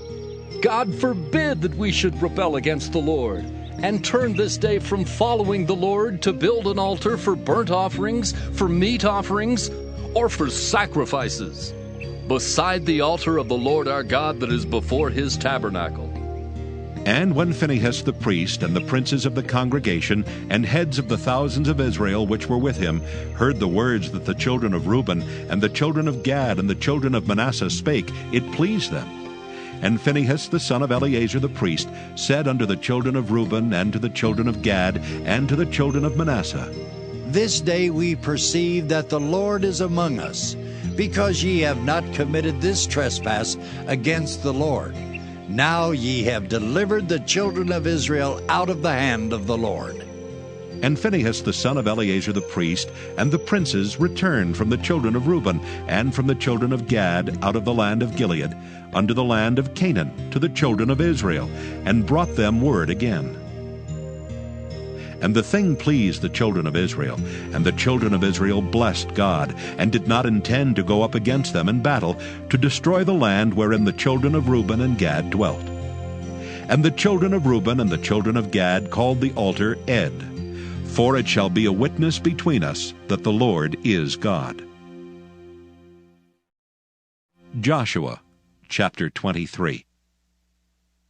God forbid that we should rebel against the Lord, and turn this day from following the Lord to build an altar for burnt offerings, for meat offerings, or for sacrifices, beside the altar of the Lord our God that is before his tabernacle. And when Phinehas the priest and the princes of the congregation and heads of the thousands of Israel which were with him heard the words that the children of Reuben and the children of Gad and the children of Manasseh spake, it pleased them. And Phinehas the son of Eleazar the priest said unto the children of Reuben and to the children of Gad and to the children of Manasseh, This day we perceive that the Lord is among us, because ye have not committed this trespass against the Lord. Now ye have delivered the children of Israel out of the hand of the Lord. And Phinehas the son of Eleazar the priest and the princes returned from the children of Reuben and from the children of Gad out of the land of Gilead unto the land of Canaan to the children of Israel, and brought them word again. And the thing pleased the children of Israel, and the children of Israel blessed God, and did not intend to go up against them in battle, to destroy the land wherein the children of Reuben and Gad dwelt. And the children of Reuben and the children of Gad called the altar Ed, for it shall be a witness between us that the Lord is God. Joshua chapter 23.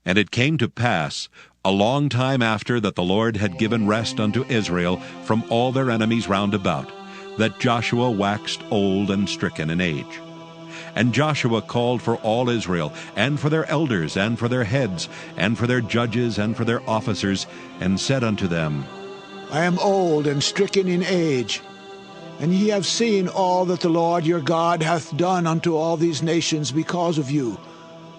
And it came to pass, a long time after that the Lord had given rest unto Israel from all their enemies round about, that Joshua waxed old and stricken in age. And Joshua called for all Israel, and for their elders, and for their heads, and for their judges, and for their officers, and said unto them, I am old and stricken in age, and ye have seen all that the Lord your God hath done unto all these nations because of you.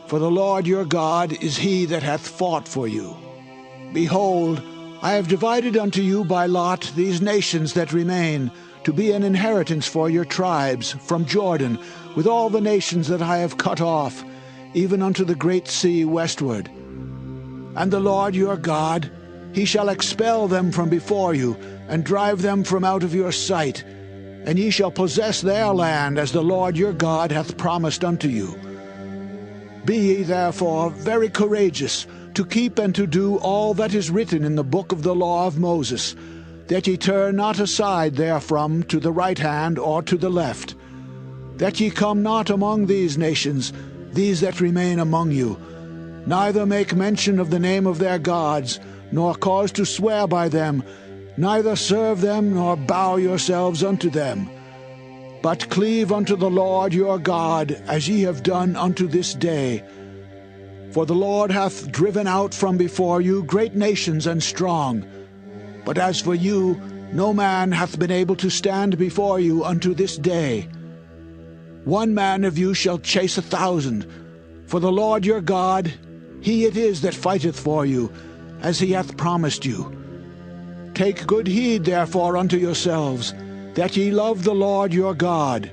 For the Lord your God is he that hath fought for you. Behold, I have divided unto you by lot these nations that remain, to be an inheritance for your tribes, from Jordan, with all the nations that I have cut off, even unto the great sea westward. And the Lord your God, he shall expel them from before you, and drive them from out of your sight, and ye shall possess their land as the Lord your God hath promised unto you. Be ye therefore very courageous, to keep and to do all that is written in the book of the law of Moses, that ye turn not aside therefrom to the right hand or to the left, that ye come not among these nations, these that remain among you, neither make mention of the name of their gods, nor cause to swear by them, neither serve them, nor bow yourselves unto them. But cleave unto the Lord your God, as ye have done unto this day. For the Lord hath driven out from before you great nations and strong. But as for you, no man hath been able to stand before you unto this day. 1 man of you shall chase 1,000. For the Lord your God, he it is that fighteth for you, as he hath promised you. Take good heed therefore unto yourselves, that ye love the Lord your God.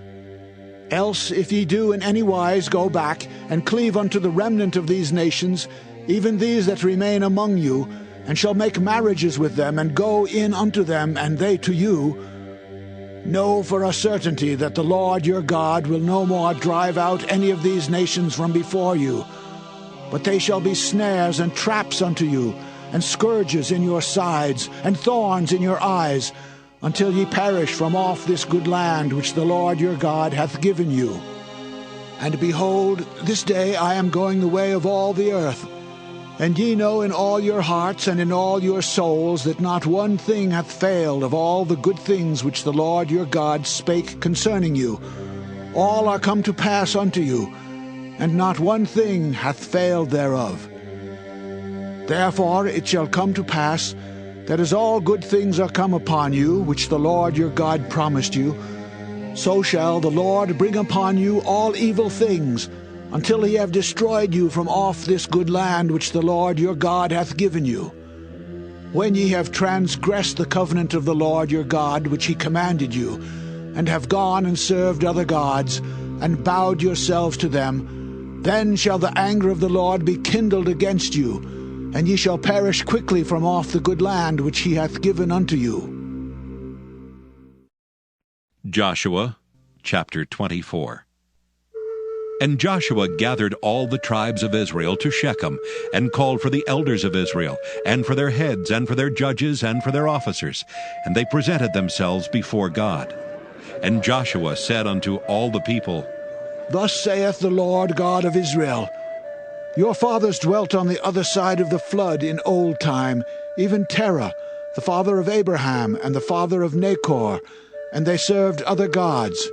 Else if ye do in any wise go back, and cleave unto the remnant of these nations, even these that remain among you, and shall make marriages with them, and go in unto them, and they to you, know for a certainty that the Lord your God will no more drive out any of these nations from before you, but they shall be snares and traps unto you, and scourges in your sides, and thorns in your eyes, until ye perish from off this good land which the Lord your God hath given you. And behold, this day I am going the way of all the earth. And ye know in all your hearts and in all your souls that not one thing hath failed of all the good things which the Lord your God spake concerning you. All are come to pass unto you, and not one thing hath failed thereof. Therefore it shall come to pass, that as all good things are come upon you, which the Lord your God promised you, so shall the Lord bring upon you all evil things, until he have destroyed you from off this good land which the Lord your God hath given you. When ye have transgressed the covenant of the Lord your God which he commanded you, and have gone and served other gods, and bowed yourselves to them, then shall the anger of the Lord be kindled against you, and ye shall perish quickly from off the good land which he hath given unto you. Joshua chapter 24. And Joshua gathered all the tribes of Israel to Shechem, and called for the elders of Israel, and for their heads, and for their judges, and for their officers, and they presented themselves before God. And Joshua said unto all the people, Thus saith the Lord God of Israel, Your fathers dwelt on the other side of the flood in old time, even Terah, the father of Abraham, and the father of Nachor, and they served other gods.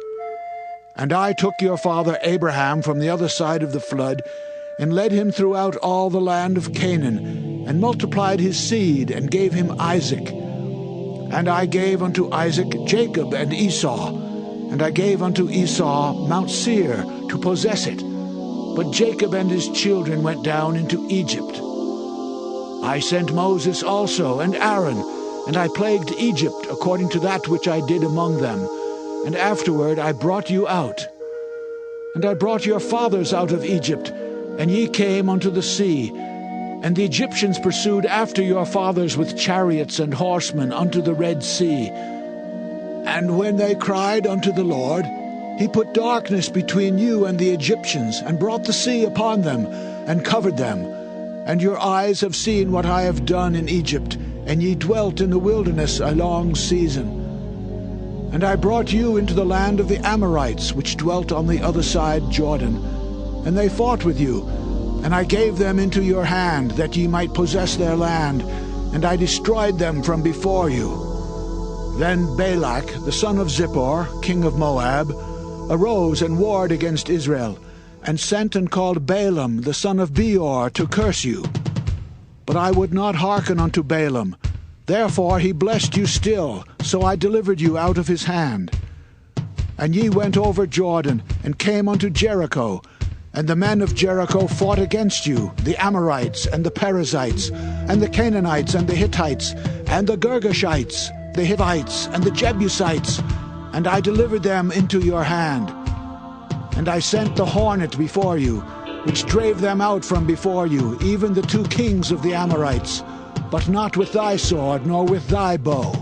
And I took your father Abraham from the other side of the flood, and led him throughout all the land of Canaan, and multiplied his seed, and gave him Isaac. And I gave unto Isaac Jacob and Esau, and I gave unto Esau Mount Seir to possess it. But Jacob and his children went down into Egypt. I sent Moses also, and Aaron, and I plagued Egypt according to that which I did among them. And afterward I brought you out. And I brought your fathers out of Egypt, and ye came unto the sea. And the Egyptians pursued after your fathers with chariots and horsemen unto the Red Sea. And when they cried unto the Lord, he put darkness between you and the Egyptians, and brought the sea upon them, and covered them. And your eyes have seen what I have done in Egypt, and ye dwelt in the wilderness a long season. And I brought you into the land of the Amorites, which dwelt on the other side Jordan. And they fought with you, and I gave them into your hand, that ye might possess their land, and I destroyed them from before you. Then Balak, the son of Zippor, king of Moab, arose and warred against Israel, and sent and called Balaam, the son of Beor, to curse you. But I would not hearken unto Balaam. Therefore he blessed you still, so I delivered you out of his hand. And ye went over Jordan, and came unto Jericho. And the men of Jericho fought against you, the Amorites, and the Perizzites, and the Canaanites, and the Hittites, and the Girgashites, the Hivites, and the Jebusites, and I delivered them into your hand. And I sent the hornet before you, which drave them out from before you, even the 2 kings of the Amorites, but not with thy sword, nor with thy bow.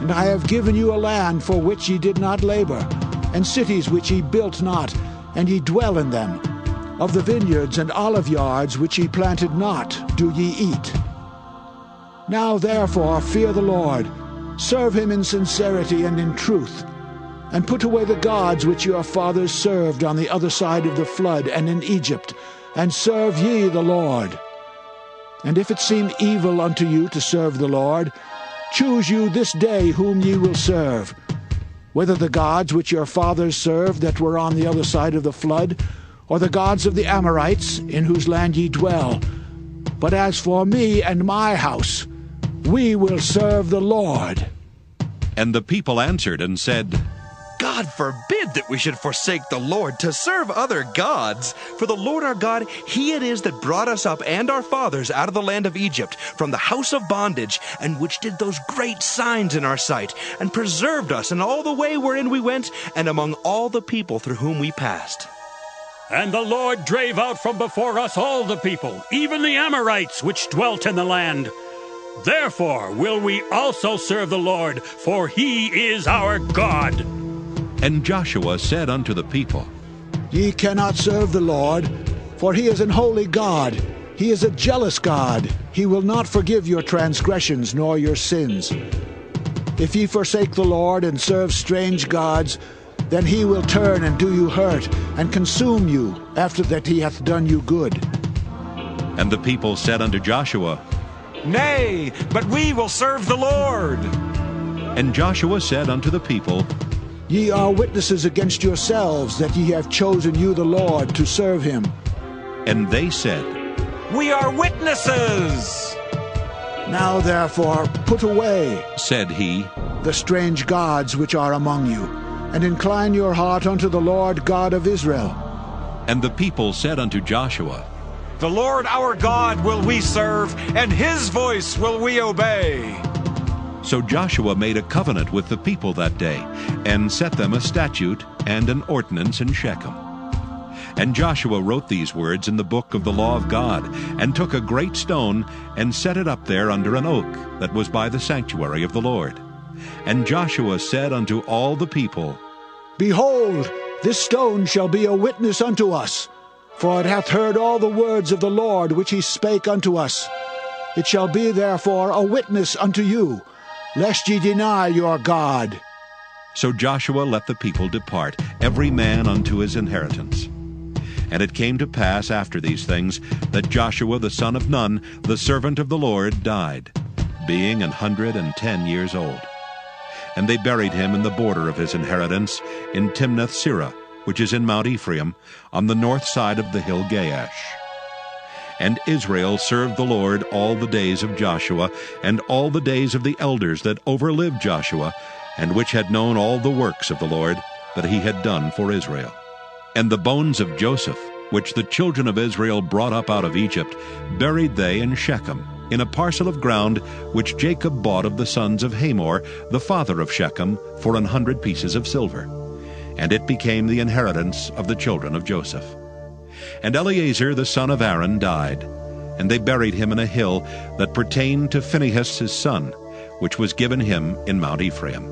And I have given you a land for which ye did not labor, and cities which ye built not, and ye dwell in them. Of the vineyards and olive yards which ye planted not do ye eat. Now therefore fear the Lord, serve him in sincerity and in truth. and put away the gods which your fathers served on the other side of the flood and in Egypt, and serve ye the Lord. And if it seem evil unto you to serve the Lord, choose you this day whom ye will serve, whether the gods which your fathers served that were on the other side of the flood, or the gods of the Amorites, in whose land ye dwell. But as for me and my house, we will serve the Lord. And the people answered and said, God forbid that we should forsake the Lord to serve other gods. For the Lord our God, he it is that brought us up and our fathers out of the land of Egypt, from the house of bondage, and which did those great signs in our sight, and preserved us in all the way wherein we went, and among all the people through whom we passed. And the Lord drave out from before us all the people, even the Amorites which dwelt in the land. Therefore will we also serve the Lord, for he is our God. And Joshua said unto the people, Ye cannot serve the Lord, for he is an holy God. He is a jealous God. He will not forgive your transgressions nor your sins. If ye forsake the Lord and serve strange gods, then he will turn and do you hurt, and consume you, after that he hath done you good. And the people said unto Joshua, Nay, but we will serve the Lord. And Joshua said unto the people, Ye are witnesses against yourselves that ye have chosen you the Lord to serve him. And they said, We are witnesses. Now therefore put away, said he, the strange gods which are among you, and incline your heart unto the Lord God of Israel. And the people said unto Joshua, The Lord our God will we serve, and his voice will we obey. So Joshua made a covenant with the people that day, and set them a statute and an ordinance in Shechem. And Joshua wrote these words in the book of the law of God, and took a great stone, and set it up there under an oak that was by the sanctuary of the Lord. And Joshua said unto all the people, Behold, this stone shall be a witness unto us, for it hath heard all the words of the Lord which he spake unto us. It shall be therefore a witness unto you, lest ye deny your God. So Joshua let the people depart, every man unto his inheritance. And it came to pass after these things, that Joshua the son of Nun, the servant of the Lord, died, being 110 years old. And they buried him in the border of his inheritance, in Timnath-Serah, which is in Mount Ephraim, on the north side of the hill Gaash. And Israel served the Lord all the days of Joshua, and all the days of the elders that overlived Joshua, and which had known all the works of the Lord that he had done for Israel. And the bones of Joseph, which the children of Israel brought up out of Egypt, buried they in Shechem, in a parcel of ground which Jacob bought of the sons of Hamor, the father of Shechem, for 100 pieces of silver. And it became the inheritance of the children of Joseph. And Eleazar the son of Aaron died, and they buried him in a hill that pertained to Phinehas his son, which was given him in Mount Ephraim.